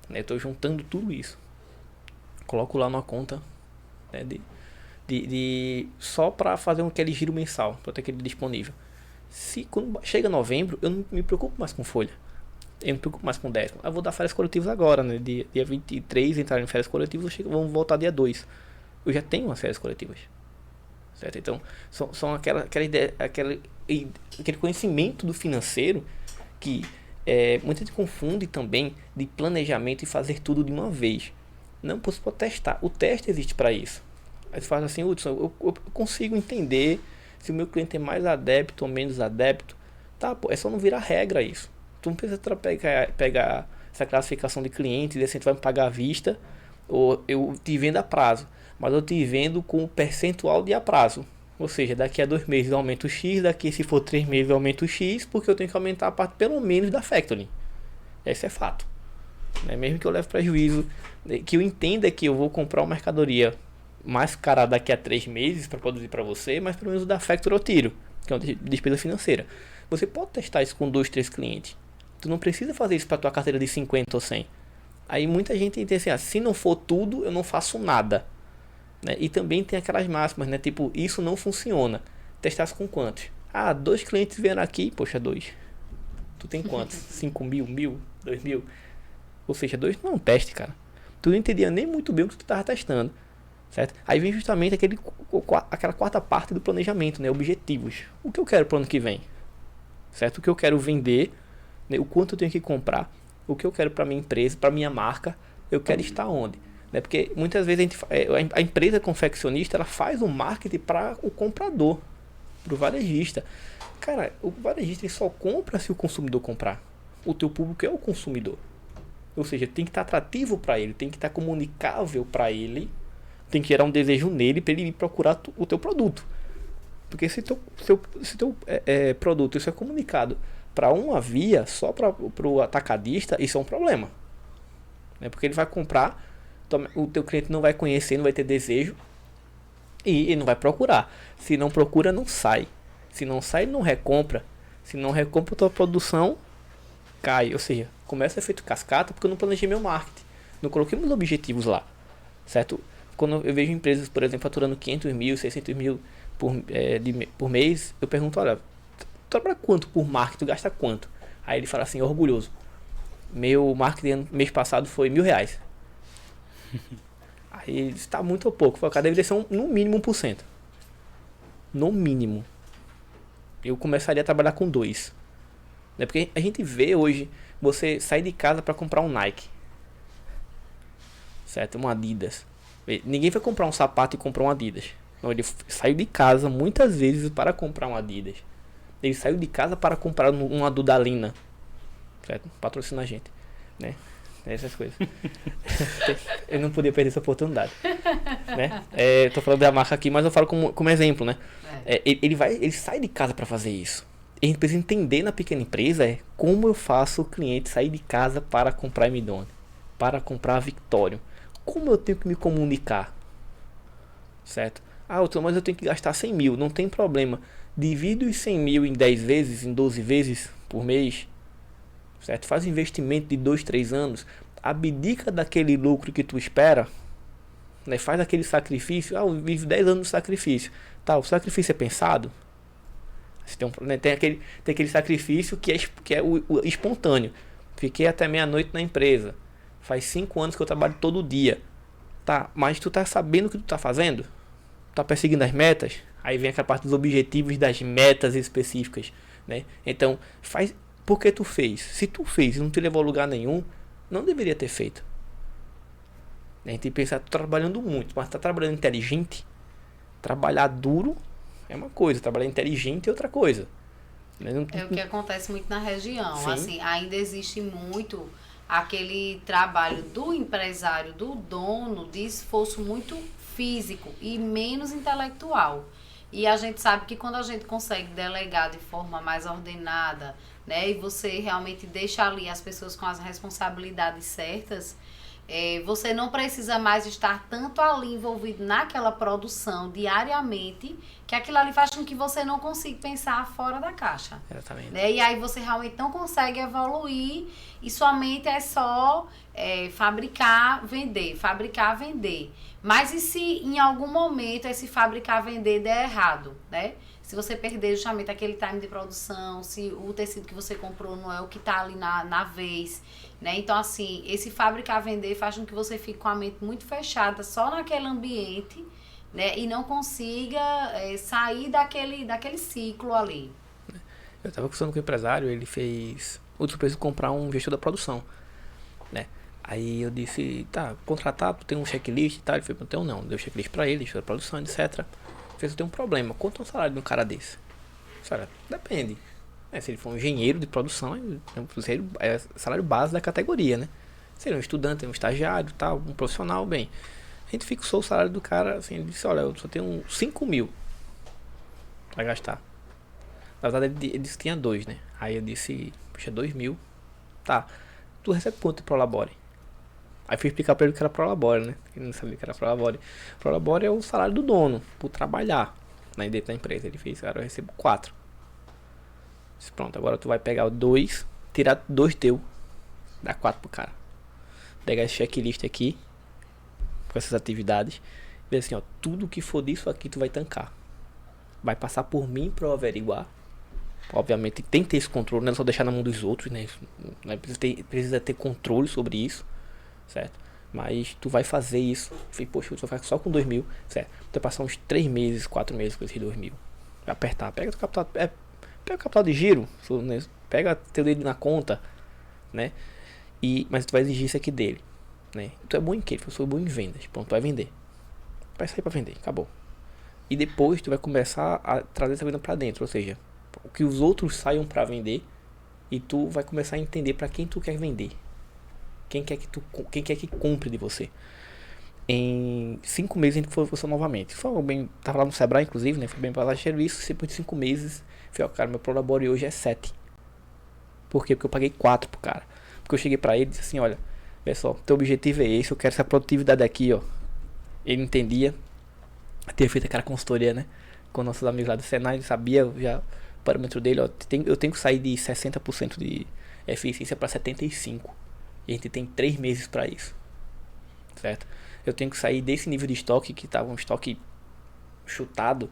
né, estou juntando tudo isso. Coloco lá numa conta, né, só para fazer aquele giro mensal, para ter aquele disponível. Se quando chega novembro, eu não me preocupo mais com folha. Eu me preocupo mais com 10º. Eu vou dar férias coletivas agora, né? Dia 23 entrar em férias coletivas, vamos voltar dia 2. Eu já tenho umas férias coletivas. Certo? Então, são aquela ideia, aquele conhecimento do financeiro que muita gente confunde também de planejamento e fazer tudo de uma vez. Não, você pode testar. O teste existe para isso. Aí você fala assim, Hudson, eu consigo entender se o meu cliente é mais adepto ou menos adepto. Tá, pô, é só não virar regra isso. Tu não precisa pegar essa classificação de cliente e dizer assim, tu vai me pagar à vista ou eu te vendo a prazo. Mas eu te vendo com o percentual de a prazo. Ou seja, daqui a 2 meses eu aumento o X, daqui se for 3 meses eu aumento o X, porque eu tenho que aumentar a parte pelo menos da factoring. Esse é fato. Mesmo que eu leve prejuízo, que eu entenda que eu vou comprar uma mercadoria mais cara daqui a 3 meses para produzir para você, mas pelo menos o da factoring eu tiro, que é uma despesa financeira. Você pode testar isso com 2, 3 clientes. Tu não precisa fazer isso para tua carteira de 50 ou 100. Aí muita gente tem assim, se não for tudo, eu não faço nada. Né? E também tem aquelas máximas, né? Tipo, isso não funciona. Testasse com quantos? 2 clientes vieram aqui, poxa, 2. Tu tem quantos? 5 mil, 1.000, 2.000? Ou seja, 2 não é um teste, cara. Tu não entendia nem muito bem o que tu estava testando. Certo? Aí vem justamente aquela quarta parte do planejamento, né? Objetivos. O que eu quero para o ano que vem? Certo? O que eu quero vender, né? O quanto eu tenho que comprar, o que eu quero para minha empresa, para minha marca, eu quero estar onde, né? Porque muitas vezes a empresa confeccionista ela faz o marketing para o comprador, para o varejista. Cara, o varejista ele só compra se o consumidor comprar. O teu público é o consumidor, ou seja, tem que estar atrativo para ele, tem que estar comunicável para ele, tem que gerar um desejo nele para ele ir procurar o teu produto. Porque se teu produto isso é comunicado para uma via, só para o atacadista, isso é um problema. Né? Porque ele vai comprar, o teu cliente não vai conhecer, não vai ter desejo e ele não vai procurar. Se não procura, não sai. Se não sai, não recompra. Se não recompra, a tua produção cai. Ou seja, começa efeito cascata porque eu não planejei meu marketing. Não coloquei meus objetivos lá. Certo? Quando eu vejo empresas, por exemplo, faturando 500 mil, 600 mil por mês, eu pergunto, olha, tu trabalha quanto por marketing, tu gasta quanto? Aí ele fala assim, orgulhoso, meu marketing mês passado foi R$1.000. Aí ele está muito ou pouco, cada deveria ser no mínimo 1%. No mínimo. Eu começaria a trabalhar com 2%. Né? Porque a gente vê hoje, você sair de casa para comprar um Nike. Certo? Um Adidas. Ninguém vai comprar um sapato e comprar um Adidas. Não, ele saiu de casa muitas vezes para comprar um Adidas. Ele saiu de casa para comprar uma Dudalina. Certo? Patrocina a gente. Né? Essas coisas. Eu não podia perder essa oportunidade. Né? Tô falando da marca aqui, mas eu falo como exemplo. Né? Ele sai de casa para fazer isso. A gente precisa entender na pequena empresa como eu faço o cliente sair de casa para comprar M-Done, para comprar a Victorium. Como eu tenho que me comunicar? Certo? Mas eu tenho que gastar 100 mil. Não tem problema. Divide os 100 mil em 10 vezes, em 12 vezes por mês. Certo? Faz um investimento de 2, 3 anos. Abdica daquele lucro que tu espera. Né? Faz aquele sacrifício. Eu vivo 10 anos de sacrifício. Tá, o sacrifício é pensado? Tem aquele sacrifício que é o espontâneo. Fiquei até meia-noite na empresa. Faz 5 anos que eu trabalho todo dia. Tá, mas tu tá sabendo o que tu tá fazendo? Tá perseguindo as metas? Aí vem aquela parte dos objetivos das metas específicas, né? Então, faz porque tu fez. Se tu fez e não te levou a lugar nenhum, não deveria ter feito. A gente pensa, tô trabalhando muito, mas tá trabalhando inteligente? Trabalhar duro é uma coisa, trabalhar inteligente é outra coisa. É o que acontece muito na região. Sim. Assim, ainda existe muito aquele trabalho do empresário, do dono, de esforço muito físico e menos intelectual. E a gente sabe que quando a gente consegue delegar de forma mais ordenada, né, e você realmente deixa ali as pessoas com as responsabilidades certas, você não precisa mais estar tanto ali envolvido naquela produção diariamente, que aquilo ali faz com que você não consiga pensar fora da caixa. Exatamente. Né? E aí você realmente não consegue evoluir e sua mente é só fabricar, vender. Mas e se em algum momento esse fabricar, vender der errado, né? Se você perder justamente aquele time de produção, se o tecido que você comprou não é o que está ali na vez, né? Então, assim, esse fabricar, vender faz com que você fique com a mente muito fechada só naquele ambiente, né? E não consiga sair daquele ciclo ali. Eu estava conversando com o empresário, ele fez o preciso comprar um gestor da produção, né? Aí eu disse, tá, contratado, tem um checklist e tal. Ele falou, não, deu checklist pra ele, gestor da produção, etc. Fez, eu tenho um problema, quanto é o salário de um cara desse? Sabe, depende. Se ele for um engenheiro de produção, é salário base da categoria, né? Se ele é um estudante, um estagiário, tal, um profissional, bem. A gente fixou o salário do cara, assim, ele disse, olha, eu só tenho 5 mil pra gastar. Na verdade, ele disse que tinha 2, né? Aí eu disse, puxa, 2 mil. Tá, tu recebe quanto de Prolabore? Aí fui explicar pra ele que era Prolabore, né? Ele não sabia que era Prolabore. Prolabore é o salário do dono, por trabalhar dentro da empresa. Ele fez, cara, eu recebo 4. Disse, pronto, agora tu vai pegar o 2, tirar 2 teu, dá 4 pro cara. Pegar esse checklist aqui, com essas atividades, e ver assim, ó, tudo que for disso aqui tu vai tancar. Vai passar por mim pra eu averiguar. Obviamente tem que ter esse controle, não é só deixar na mão dos outros, né? Precisa ter controle sobre isso, certo? Mas tu vai fazer isso. Falei, poxa, tu vai ficar só com 2 mil, certo? Tu vai passar uns 3 meses, 4 meses com esses 2 mil. Vai apertar, pega o capital, pega o capital de giro, né? Pega teu dedo na conta, né? Mas tu vai exigir isso aqui dele, né? Tu é bom em quê? Eu sou bom em vendas, pronto, tu vai vender. Vai sair pra vender, acabou. E depois tu vai começar a trazer essa venda pra dentro, ou seja, que os outros saiam pra vender e tu vai começar a entender pra quem tu quer vender. Quem quer que compre de você. Em 5 meses a gente foi funcionar novamente. Foi bem, tava lá no Sebrae, inclusive, né? Foi bem para serviço. Depois de 5 meses, falei, ó, cara, meu Prolabore hoje é 7. Por quê? Porque eu paguei 4 pro cara. Porque eu cheguei pra ele e disse assim, olha, pessoal, teu objetivo é esse, eu quero essa produtividade aqui, ó. Ele entendia. Ter feito aquela consultoria, né? Com nossos amigos lá do Senai, ele sabia já o parâmetro dele, ó. Eu tenho que sair de 60% de eficiência para 75%. E a gente tem 3 meses para isso, certo? Eu tenho que sair desse nível de estoque que estava um estoque chutado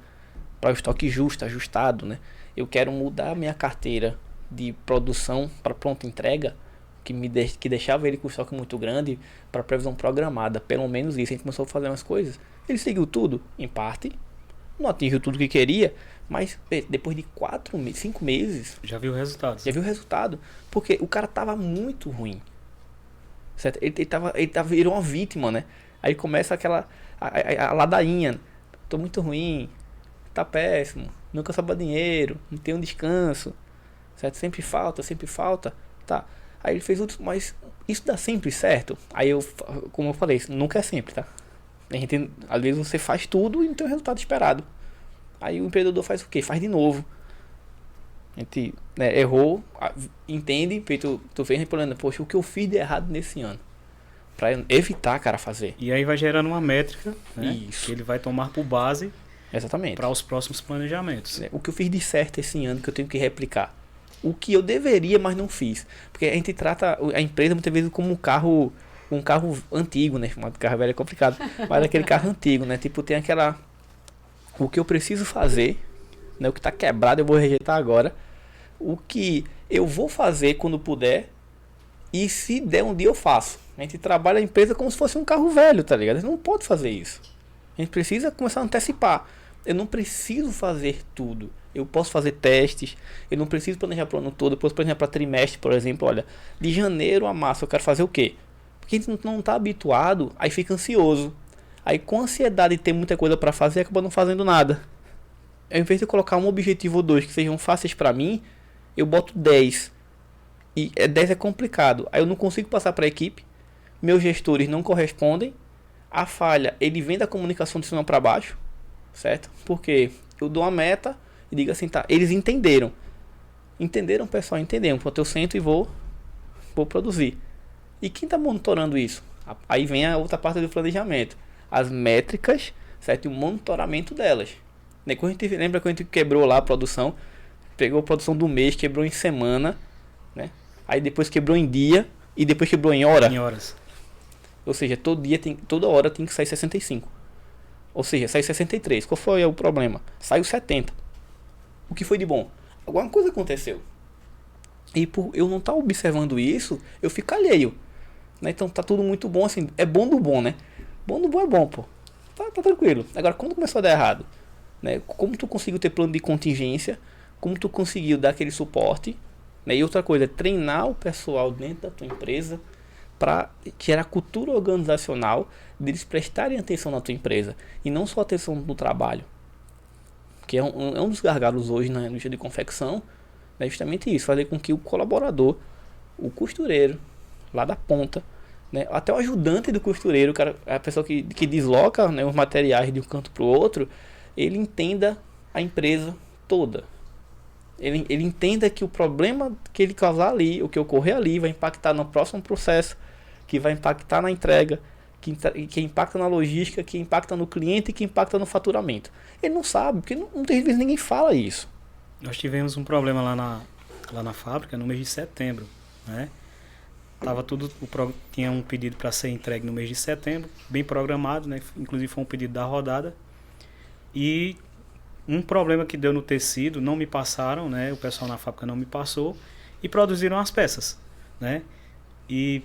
para o estoque justo, ajustado, né? Eu quero mudar a minha carteira de produção para pronta entrega, que deixava ele com estoque muito grande, para previsão programada. Pelo menos isso, a gente começou a fazer umas coisas. Ele seguiu tudo, em parte, não atingiu tudo que queria, mas depois de 5 meses... Já viu o resultado. Já viu o resultado, porque o cara tava muito ruim. Certo? Ele virou uma vítima, né? Aí começa aquela a ladainha. Tô muito ruim, tá péssimo, nunca sobra dinheiro, não tem um descanso, certo? Sempre falta, tá? Aí ele fez outro, mas isso dá sempre certo? Aí como eu falei, nunca é sempre, tá? A gente, às vezes você faz tudo e não tem o resultado esperado. Aí o empreendedor faz o quê? Faz de novo. A gente, né, errou, entende, tu fez reparando, poxa, o que eu fiz de errado nesse ano? Pra evitar, cara, fazer. E aí vai gerando uma métrica, né, isso, que ele vai tomar por base. Exatamente. Para os próximos planejamentos. O que eu fiz de certo esse ano que eu tenho que replicar. O que eu deveria, mas não fiz. Porque a gente trata a empresa muitas vezes como um carro antigo, né? Um carro velho é complicado. Mas aquele carro antigo, né? Tipo, tem aquela... O que eu preciso fazer, né? O que está quebrado eu vou rejeitar agora. O que eu vou fazer quando puder. E se der um dia eu faço. A gente trabalha a empresa como se fosse um carro velho, tá ligado? A gente não pode fazer isso. A gente precisa começar a antecipar. Eu não preciso fazer tudo. Eu posso fazer testes. Eu não preciso planejar para o ano todo. Eu posso planejar para trimestre, por exemplo. Olha, de janeiro a março eu quero fazer o quê? Porque a gente não está habituado, aí fica ansioso. Aí com ansiedade de ter muita coisa para fazer, acaba não fazendo nada. Ao invés de eu colocar um objetivo ou 2 que sejam fáceis para mim, eu boto 10. e 10 é complicado. Aí eu não consigo passar para a equipe, meus gestores não correspondem, a falha, ele vem da comunicação de cima para baixo, certo? Porque eu dou uma meta e digo assim, tá, eles entenderam, pessoal, entenderam, porque eu sento e vou produzir. E quem está monitorando isso? Aí vem a outra parte do planejamento, as métricas, certo? E o monitoramento delas. Lembra quando a gente quebrou lá a produção, pegou a produção do mês, quebrou em semana, né? Aí depois quebrou em dia e depois quebrou em hora. Em horas. Ou seja, toda hora tem que sair 65. Ou seja, sai 63. Qual foi o problema? Saiu 70. O que foi de bom? Alguma coisa aconteceu. E por eu não estar observando isso, eu fico alheio. Né? Então tá tudo muito bom, assim, é bom do bom, né? Bom do bom é bom, pô. Tá tranquilo. Agora, quando começou a dar errado? Né? Como tu conseguiu ter plano de contingência? Como tu conseguiu dar aquele suporte? Né? E outra coisa, treinar o pessoal dentro da tua empresa para gerar cultura organizacional deles prestarem atenção na tua empresa e não só atenção no trabalho, que é um dos gargalos hoje na indústria de confecção, é justamente isso, fazer com que o colaborador, o costureiro lá da ponta, né, até o ajudante do costureiro, a pessoa que desloca, né, os materiais de um canto para o outro, ele entenda a empresa toda. Ele entenda que o problema que ele causar ali, o que ocorrer ali, vai impactar no próximo processo, que vai impactar na entrega, que impacta na logística, que impacta no cliente e que impacta no faturamento. Ele não sabe, porque muitas vezes ninguém fala isso. Nós tivemos um problema lá na fábrica no mês de setembro, né? Tinha um pedido para ser entregue no mês de setembro, bem programado, né? Inclusive foi um pedido da rodada. E um problema que deu no tecido, não me passaram, né? O pessoal na fábrica não me passou e produziram as peças, né? E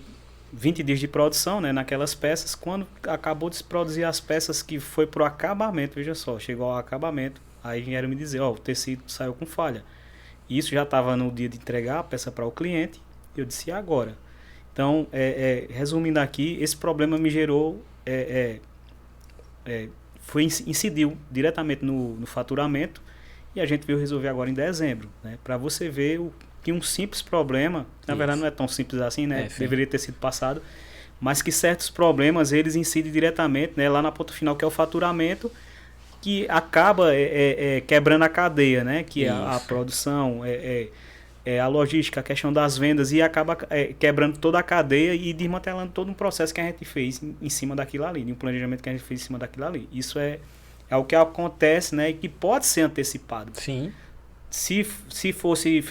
20 dias de produção, né, naquelas peças. Quando acabou de se produzir as peças, que foi pro acabamento, veja só, chegou ao acabamento, aí vieram me dizer, ó, o tecido saiu com falha. Isso já estava no dia de entregar a peça para o cliente, e eu disse, e agora? Então, resumindo aqui, esse problema me gerou, incidiu diretamente no faturamento, e a gente veio resolver agora em dezembro, né, para você ver que um simples problema, na verdade não é tão simples assim, né? Deveria ter sido passado, mas que certos problemas eles incidem diretamente, né, lá na ponta final, que é o faturamento, que acaba quebrando a cadeia, né? Que é a produção, a logística, a questão das vendas, e acaba quebrando toda a cadeia e desmantelando todo um processo que a gente fez em cima daquilo ali, de um planejamento que a gente fez em cima daquilo ali. Isso é o que acontece, né? E que pode ser antecipado. Sim. Se fosse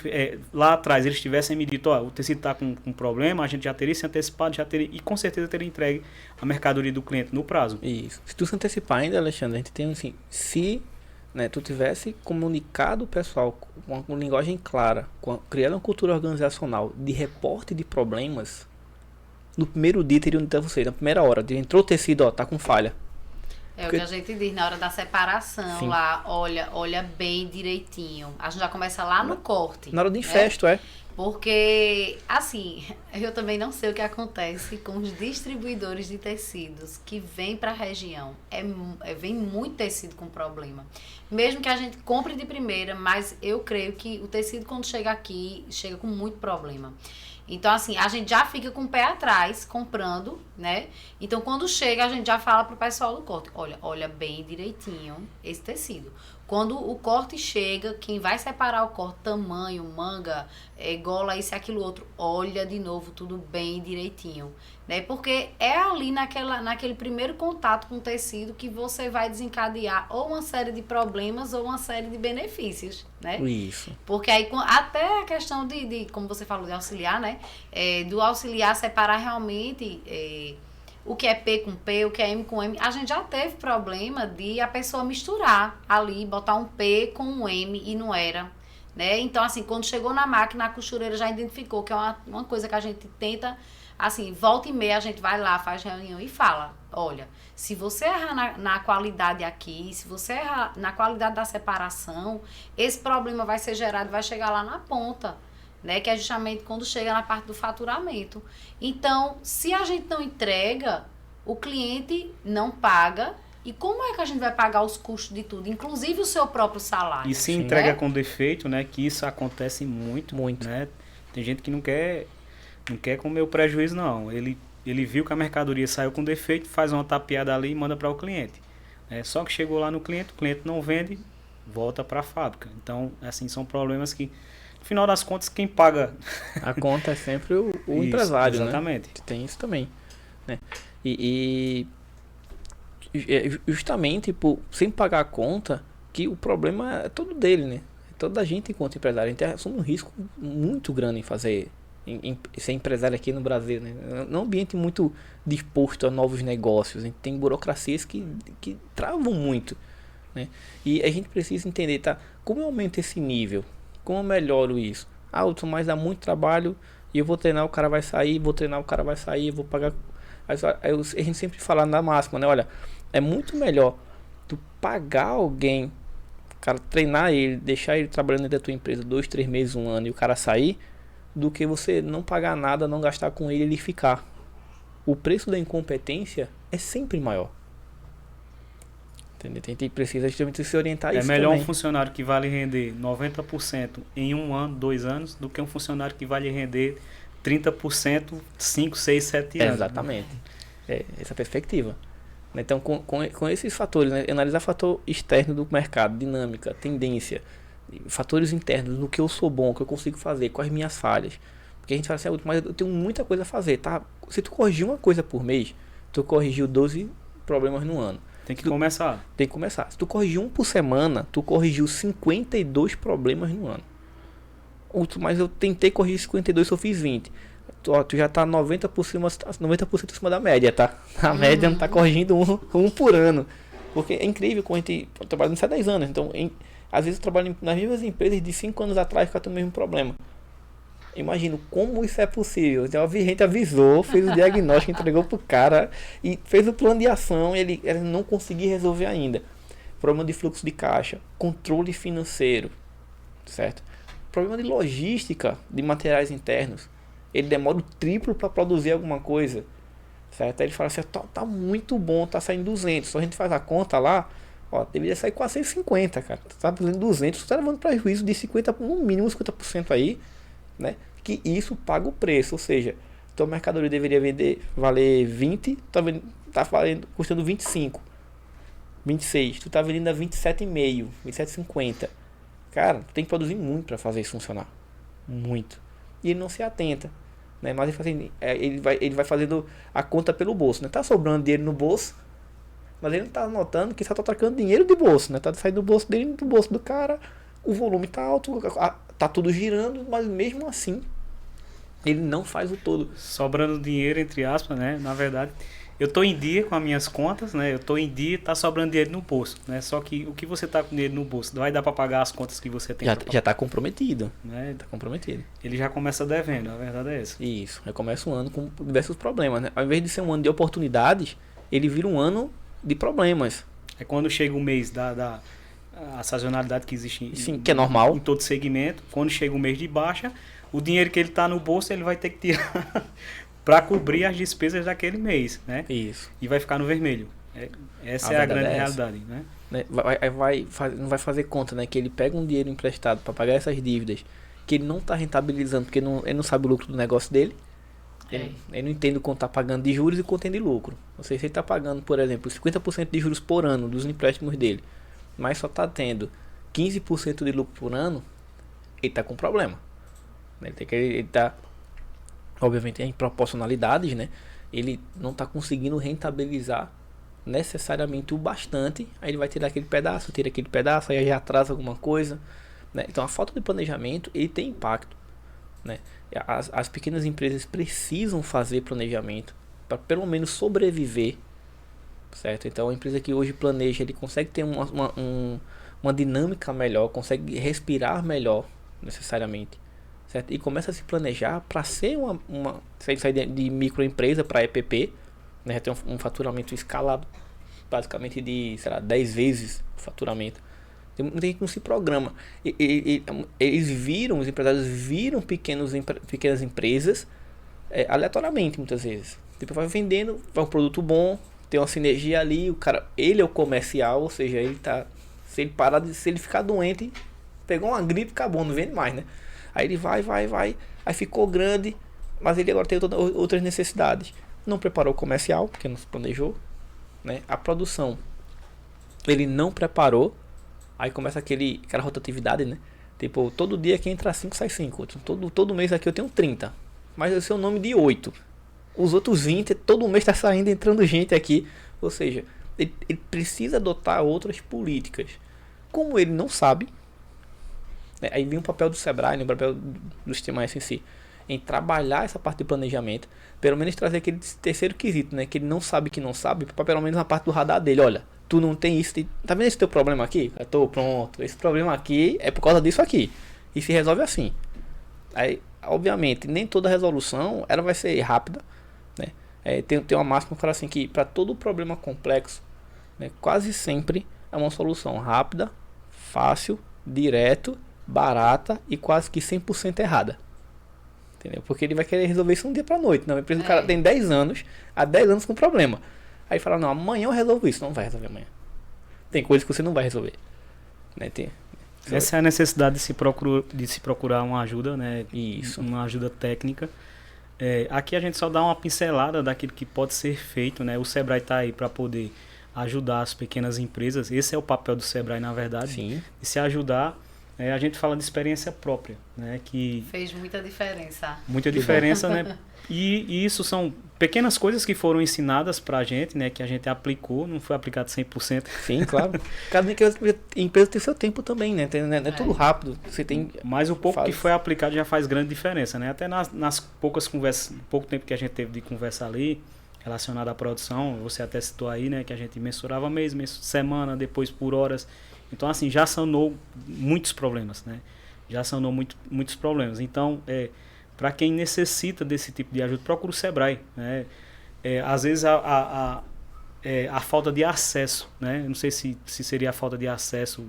lá atrás eles tivessem me dito, ó, o tecido está com problema, a gente já teria se antecipado, e com certeza teria entregue a mercadoria do cliente no prazo. Isso. Se tu se antecipar ainda, Alexandre, a gente tem assim, se, né, tu tivesse comunicado o pessoal com uma linguagem clara, criando uma cultura organizacional de reporte de problemas, no primeiro dia teriam dito a você, na primeira hora, entrou o tecido, ó, tá com falha. O que a gente diz na hora da separação. Sim. Lá, olha bem direitinho. A gente já começa lá no corte. Na hora do infesto, Porque, assim, eu também não sei o que acontece com os distribuidores de tecidos que vêm para a região. Vem muito tecido com problema. Mesmo que a gente compre de primeira, mas eu creio que o tecido, quando chega aqui, chega com muito problema. Então, assim, a gente já fica com o pé atrás, comprando, né? Então, quando chega, a gente já fala pro pessoal do corte, olha bem direitinho esse tecido. Quando o corte chega, quem vai separar o corte, tamanho, manga, gola, isso e aquilo outro, olha de novo tudo bem direitinho, né? Porque é ali naquele primeiro contato com o tecido que você vai desencadear ou uma série de problemas ou uma série de benefícios, né? Isso. Porque aí até a questão de como você falou, de auxiliar, né? Do auxiliar separar realmente o que é P com P, o que é M com M. A gente já teve problema de a pessoa misturar ali, botar um P com um M e não era, né? Então, assim, quando chegou na máquina, a costureira já identificou, que é uma coisa que a gente tenta, assim, volta e meia, a gente vai lá, faz reunião e fala, olha, se você errar na qualidade aqui, se você errar na qualidade da separação, esse problema vai ser gerado, vai chegar lá na ponta, né? Que é justamente quando chega na parte do faturamento. Então, se a gente não entrega, o cliente não paga. E como é que a gente vai pagar os custos de tudo? Inclusive o seu próprio salário. E se entrega com defeito, né? Que isso acontece muito, né? Tem gente que não quer comer o prejuízo, não. Ele viu que a mercadoria saiu com defeito, faz uma tapeada ali e manda para o cliente. Só que chegou lá no cliente, o cliente não vende, volta para a fábrica. Então, assim, são problemas que, no final das contas, quem paga... A conta é sempre o Isso, empresário, exatamente. né? Tem isso também, né? E justamente sem pagar a conta, que o problema é todo dele, né? Toda a gente, enquanto empresário, a gente assume um risco muito grande em ser empresário aqui no Brasil, né? É um ambiente muito disposto a novos negócios. A gente tem burocracias que travam muito, né? E a gente precisa entender, tá? Como eu aumento esse nível? Como eu melhoro isso? Mas dá muito trabalho e eu vou treinar, o cara vai sair, vou treinar, o cara vai sair, vou pagar... A gente sempre fala na máxima, né? Olha, é muito melhor tu pagar alguém, cara, treinar ele, deixar ele trabalhando dentro da tua empresa 2, 3 meses, 1 ano e o cara sair, do que você não pagar nada, não gastar com ele e ele ficar. O preço da incompetência é sempre maior. Entendeu? A gente precisa justamente se orientar isso. É melhor também. Um funcionário que vale render 90% em 1 ano, 2 anos, do que um funcionário que vale render 30% 5, 6, 7 anos. Exatamente. Essa perspectiva. Então, com esses fatores, né? Analisar fator externo do mercado, dinâmica, tendência, fatores internos, no que eu sou bom, o que eu consigo fazer, quais as minhas falhas. Porque a gente fala assim, mas eu tenho muita coisa a fazer, tá? Se tu corrigir uma coisa por mês, tu corrigiu 12 problemas no ano. Tem que começar. Tem que começar. Se tu corrigir um por semana, tu corrigiu 52 problemas no ano. Mas eu tentei corrigir 52, só fiz 20. Tu já tá 90% acima da média, tá? A média não tá corrigindo um por ano. Porque é incrível como a gente trabalha nisso há 10 anos. Então, às vezes eu trabalho nas mesmas empresas de 5 anos atrás com o mesmo problema. Imagino como isso é possível. Então, a gente avisou, fez o diagnóstico, entregou pro cara e fez o plano de ação e ele não conseguiu resolver ainda. Problema de fluxo de caixa, controle financeiro, certo? Problema de logística de materiais internos. Ele demora o triplo para produzir alguma coisa, certo? Aí ele fala assim, tá muito bom, tá saindo 200. Só a gente faz a conta lá, deveria sair 450, cara. Tu tá fazendo 200, tu tá levando prejuízo de 50%, no mínimo 50% aí, né? Que isso paga o preço, ou seja, tua mercadoria deveria valer 20, tá custando 25, 26, tu tá vendendo a 27,5, 27,50. Cara, tu tem que produzir muito para fazer isso funcionar. Muito. E ele não se atenta, né? Mas ele vai fazendo a conta pelo bolso, né? Tá sobrando dinheiro no bolso, mas ele não tá notando que só tá trocando dinheiro de bolso, né? Tá saindo do bolso dele, do bolso do cara, o volume tá alto, tá tudo girando, mas mesmo assim ele não faz o todo. Sobrando dinheiro, entre aspas, né? Na verdade, eu tô em dia com as minhas contas, né? Eu tô em dia, tá sobrando dinheiro no bolso, né? Só que o que você tá com dinheiro no bolso, vai dar para pagar as contas que você tem. Já tá comprometido, né? Tá comprometido. Ele já começa devendo, a verdade é essa. Isso, já começa um ano com diversos problemas, né? Ao invés de ser um ano de oportunidades, ele vira um ano de problemas. É quando chega o mês a sazonalidade que existe Sim, que é normal em todo segmento. Quando chega o mês de baixa, o dinheiro que ele tá no bolso, ele vai ter que tirar para cobrir as despesas daquele mês, né? Isso. E vai ficar no vermelho. Essa é a grande realidade, né? Não vai fazer conta, né? Que ele pega um dinheiro emprestado para pagar essas dívidas, que ele não tá rentabilizando, porque ele não sabe o lucro do negócio dele. Ele não entende o quanto tá pagando de juros e quanto tem de lucro. Ou seja, se ele tá pagando, por exemplo, 50% de juros por ano dos empréstimos dele, mas só tá tendo 15% de lucro por ano, ele tá com problema. Ele tá, obviamente, em proporcionalidades, né? Ele não tá conseguindo rentabilizar necessariamente o bastante. Aí ele vai tirar aquele pedaço, aí já atrasa alguma coisa, né? Então a falta de planejamento, ele tem impacto, né? As pequenas empresas precisam fazer planejamento para pelo menos sobreviver, certo? Então a empresa que hoje planeja, ele consegue ter uma dinâmica melhor, consegue respirar melhor necessariamente, certo? E começa a se planejar para ser sair de microempresa para EPP, né? Tem um faturamento escalado basicamente de, 10 vezes o faturamento. Tem muita gente que não se programa. Os empresários viram pequenas empresas aleatoriamente muitas vezes. Tipo, vai vendendo, vai um produto bom, tem uma sinergia ali, ele é o comercial, ou seja, ele tá, se ele ficar doente, pegou uma gripe, acabou, não vende mais, né? Aí ele vai, Aí ficou grande, mas ele agora tem outras necessidades. Não preparou o comercial, porque não se planejou, né? A produção, ele não preparou. Aí começa aquela rotatividade, né? Tipo, todo dia aqui entra 5, sai 5. Todo mês aqui eu tenho 30. Mas eu sei o nome de 8. Os outros 20, todo mês está saindo, entrando gente aqui. Ou seja, ele precisa adotar outras políticas. Como ele não sabe, né? Aí vem o papel do Sebrae, né? O papel do Sistema S em si, em trabalhar essa parte de planejamento. Pelo menos trazer aquele terceiro quesito, né? Que ele não sabe que não sabe, para pelo menos na parte do radar dele. Olha, tu não tem isso, tá vendo esse teu problema aqui? Eu tô pronto, esse problema aqui é por causa disso aqui. E se resolve assim. Aí, obviamente, nem toda resolução ela vai ser rápida, né? Tem uma máxima que fala assim que para todo problema complexo, né, quase sempre é uma solução rápida, fácil, direto, barata e quase que 100% errada. Entendeu? Porque ele vai querer resolver isso um dia pra noite. Não, a empresa do cara tem 10 anos, há 10 anos com problema. Aí fala, não, amanhã eu resolvo isso. Não vai resolver amanhã. Tem coisas que você não vai resolver. Né? Essa é a necessidade de se procurar uma ajuda, né? Isso. Uma ajuda técnica. Aqui a gente só dá uma pincelada daquilo que pode ser feito, né? O Sebrae está aí para poder ajudar as pequenas empresas. Esse é o papel do Sebrae, na verdade. Sim. De se ajudar. A gente fala de experiência própria, né? Que fez muita diferença. Muita diferença, né? E isso são pequenas coisas que foram ensinadas pra gente, né? Que a gente aplicou, não foi aplicado 100%. Sim, claro. Cada empresa tem seu tempo também, né? Não é tudo rápido. Você tem. Mas o pouco que foi aplicado já faz grande diferença, né? Até nas poucas conversas, pouco tempo que a gente teve de conversa ali, relacionado à produção, você até citou aí, né? Que a gente mensurava mês, semana, depois por horas. Então, assim, já sanou muitos problemas, né? Já sanou muitos problemas. Então, para quem necessita desse tipo de ajuda, procura o Sebrae, né? Às vezes a falta de acesso, né? Não sei se seria a falta de acesso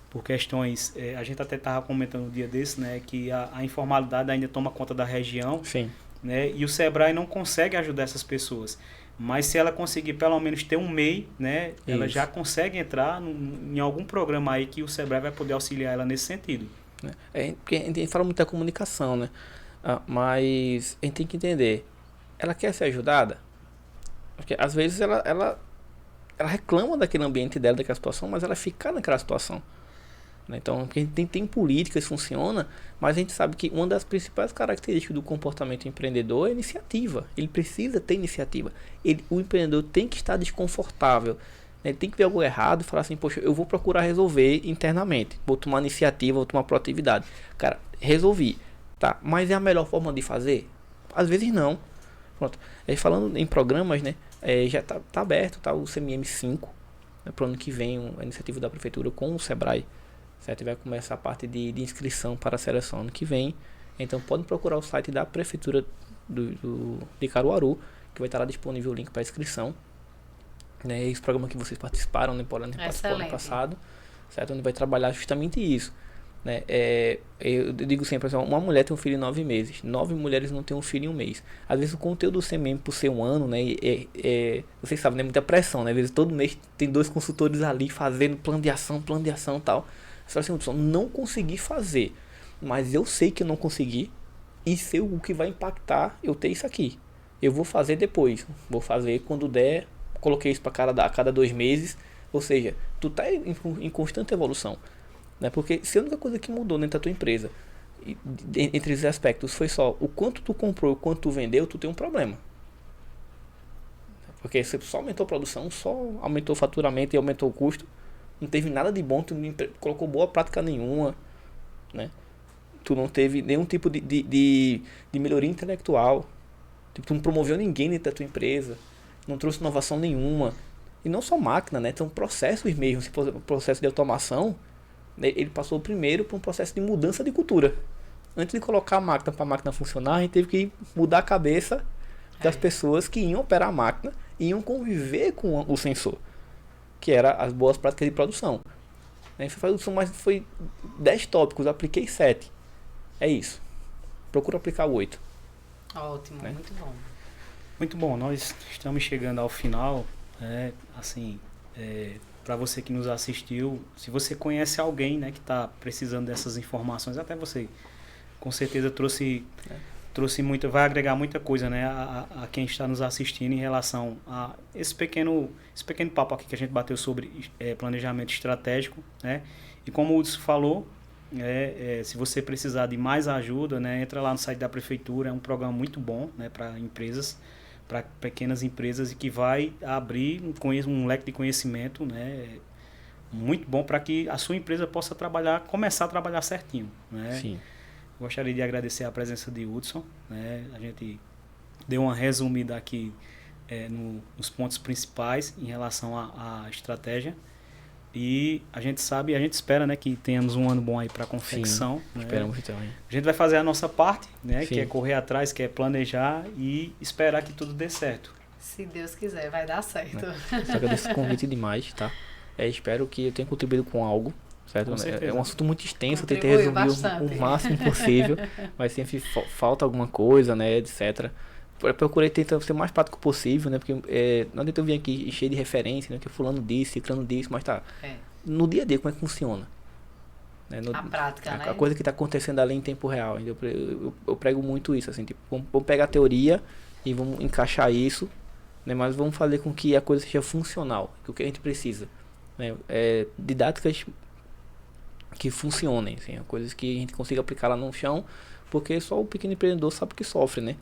por questões... a gente até estava comentando um dia desse, né? Que a informalidade ainda toma conta da região. Sim. Né? E o Sebrae não consegue ajudar essas pessoas. Mas se ela conseguir pelo menos ter um MEI, né, ela já consegue entrar em algum programa aí que o Sebrae vai poder auxiliar ela nesse sentido. Porque a gente fala muito da comunicação, né? Mas a gente tem que entender, ela quer ser ajudada? Porque às vezes ela reclama daquele ambiente dela, daquela situação, mas ela fica naquela situação. Então, porque a gente tem políticas, funciona, mas a gente sabe que uma das principais características do comportamento empreendedor é a iniciativa. Ele precisa ter iniciativa. O empreendedor tem que estar desconfortável. Ele tem que ver algo errado e falar assim, poxa, eu vou procurar resolver internamente. Vou tomar iniciativa, vou tomar proatividade. Cara, resolvi. Tá, mas é a melhor forma de fazer? Às vezes não. Pronto. Falando em programas, né? Já tá aberto, tá, o CMM 5. Né, para o ano que vem, a iniciativa da Prefeitura com o Sebrae. Certo? Vai começar a parte de inscrição para a seleção ano que vem. Então podem procurar o site da Prefeitura de Caruaru, que vai estar lá disponível o link para inscrição. Né? Esse programa que vocês participaram, né? Ano passado, certo? Onde vai trabalhar justamente isso. Né? Eu digo sempre assim, uma mulher tem um filho em 9 meses, 9 mulheres não têm um filho em um mês. Às vezes o conteúdo do CMM por ser um ano, né? Vocês sabem, né? Muita pressão, né? Às vezes todo mês tem 2 consultores ali fazendo plano de ação e tal. Você fala assim, não consegui fazer, mas eu sei que eu não consegui e sei o que vai impactar eu ter isso aqui. Eu vou fazer depois, vou fazer quando der, coloquei isso para a cada 2 meses, ou seja, tu tá em constante evolução, né? Porque se a única coisa que mudou dentro da tua empresa, entre esses aspectos, foi só o quanto tu comprou, o quanto tu vendeu, tu tem um problema. Porque você só aumentou a produção, só aumentou o faturamento e aumentou o custo. Não teve nada de bom, tu não colocou boa prática nenhuma, né? Tu não teve nenhum tipo de melhoria intelectual. Tipo, tu não promoveu ninguém dentro da tua empresa, não trouxe inovação nenhuma. E não só máquina, né? São processos mesmo. Esse processo de automação, ele passou primeiro por um processo de mudança de cultura. Antes de colocar a máquina para a máquina funcionar, a gente teve que mudar a cabeça das pessoas que iam operar a máquina e iam conviver com o sensor, que era as boas práticas de produção. Foi 10 tópicos, apliquei 7. É isso. Procura aplicar 8. Ótimo, né? Muito bom. Muito bom, nós estamos chegando ao final. Para você que nos assistiu, se você conhece alguém, né, que está precisando dessas informações, até você com certeza trouxe vai agregar muita coisa, né, a quem está nos assistindo em relação a esse pequeno papo aqui que a gente bateu sobre planejamento estratégico, né? E como o Hudson falou, se você precisar de mais ajuda, né, entra lá no site da prefeitura, é um programa muito bom, né, para empresas, para pequenas empresas, e que vai abrir um leque de conhecimento, né, muito bom para que a sua empresa possa começar a trabalhar certinho, né? Sim. Gostaria de agradecer a presença de Hudson, né? A gente deu uma resumida aqui nos pontos principais em relação à estratégia. E a gente espera, né, que tenhamos um ano bom aí para a confecção. Sim, né? Esperamos então. Hein? A gente vai fazer a nossa parte, né, Sim. que é correr atrás, que é planejar e esperar que tudo dê certo. Se Deus quiser, vai dar certo. Só agradeço o convite demais, tá? Espero que eu tenha contribuído com algo. Certo? É um assunto muito extenso, tentei resumir o máximo possível, mas sempre falta alguma coisa, né, etc. Procurei tentar ser o mais prático possível, né, porque não adianta eu vir aqui cheio de referência, né, que fulano disse, ciclano disse, mas tá, no dia a dia como é que funciona? Né, a prática, né? A coisa que está acontecendo ali em tempo real. Eu prego muito isso, assim, tipo, vamos pegar a teoria e vamos encaixar isso, né, mas vamos fazer com que a coisa seja funcional, que o que a gente precisa, né, didáticas que funcionem, assim, coisas que a gente consiga aplicar lá no chão, porque só o pequeno empreendedor sabe o que sofre, né?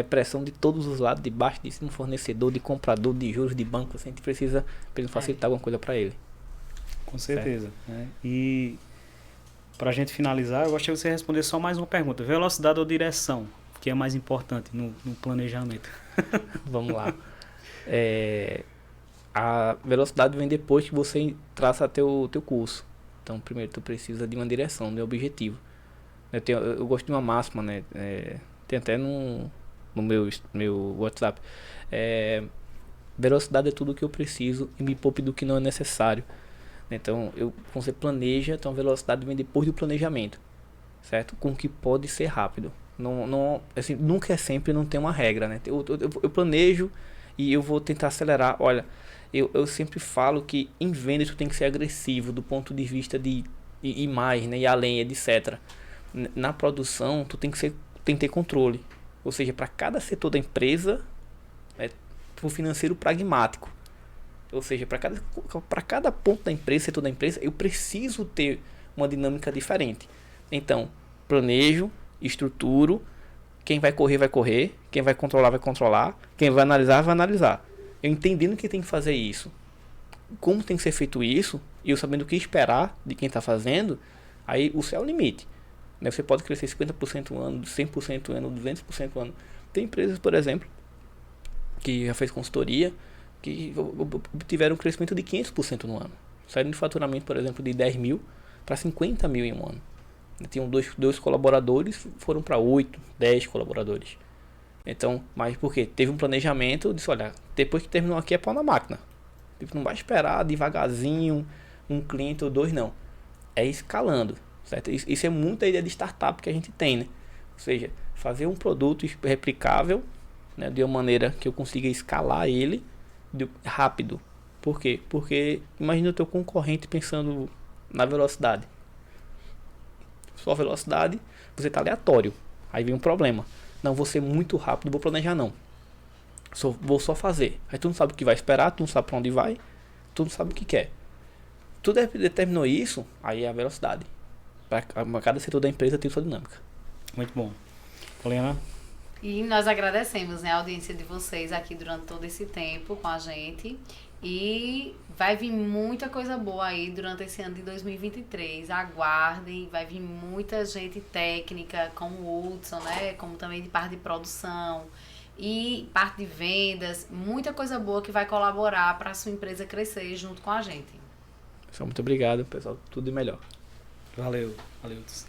Pressão de todos os lados, de baixo, de um fornecedor, de comprador, de juros, de banco, assim, a gente precisa facilitar alguma coisa para ele. Com certeza. Né? E para a gente finalizar, eu gostaria de você responder só mais uma pergunta: velocidade ou direção? O que é mais importante no planejamento? Vamos lá. A velocidade vem depois que você traça teu curso. Então, primeiro, tu precisa de uma direção, de um objetivo. Eu gosto de uma máxima, né? Tem até no meu WhatsApp. Velocidade é tudo o que eu preciso e me poupe do que não é necessário. Então, quando você planeja, então a velocidade vem depois do planejamento, certo? Com o que pode ser rápido. Não, assim, nunca é sempre, não tem uma regra, né? Eu planejo e eu vou tentar acelerar. Olha, eu sempre falo que em venda tu tem que ser agressivo do ponto de vista de ir mais, né, e além, etc. Na produção tu tem que ter controle, ou seja, para cada setor da empresa pro financeiro pragmático, ou seja, para cada ponto da empresa, setor da empresa, eu preciso ter uma dinâmica diferente. Então planejo, estruturo, quem vai correr, quem vai controlar, quem vai analisar. Eu entendendo que tem que fazer isso, como tem que ser feito isso, e eu sabendo o que esperar de quem está fazendo, aí o céu é o limite. Né? Você pode crescer 50% no ano, 100% no ano, 200% no ano. Tem empresas, por exemplo, que já fez consultoria, que tiveram um crescimento de 500% no ano. Saíram de faturamento, por exemplo, de 10 mil para 50 mil em um ano. Tinham dois colaboradores, foram para 8, 10 colaboradores. Então, mas por quê? Teve um planejamento, eu disse, olha, depois que terminou aqui é pau na máquina. Tipo, não vai esperar devagarzinho, um cliente ou dois, não. É escalando, certo? Isso é muita ideia de startup que a gente tem, né? Ou seja, fazer um produto replicável, né, de uma maneira que eu consiga escalar ele rápido. Por quê? Porque imagina o teu concorrente pensando na velocidade. Só velocidade, você está aleatório. Aí vem um problema. Não vou ser muito rápido, vou planejar não. Vou só fazer. Aí tu não sabe o que vai esperar, tu não sabe para onde vai, tu não sabe o que quer. Tu determinou isso, aí é a velocidade. Para cada setor da empresa tem sua dinâmica. Muito bom. Poliana? E nós agradecemos, né, a audiência de vocês aqui durante todo esse tempo com a gente. E vai vir muita coisa boa aí durante esse ano de 2023. Aguardem, vai vir muita gente técnica, como o Hudson, né? Como também de parte de produção e parte de vendas. Muita coisa boa que vai colaborar para a sua empresa crescer junto com a gente. Pessoal, muito obrigado, pessoal. Tudo de melhor. Valeu, Hudson.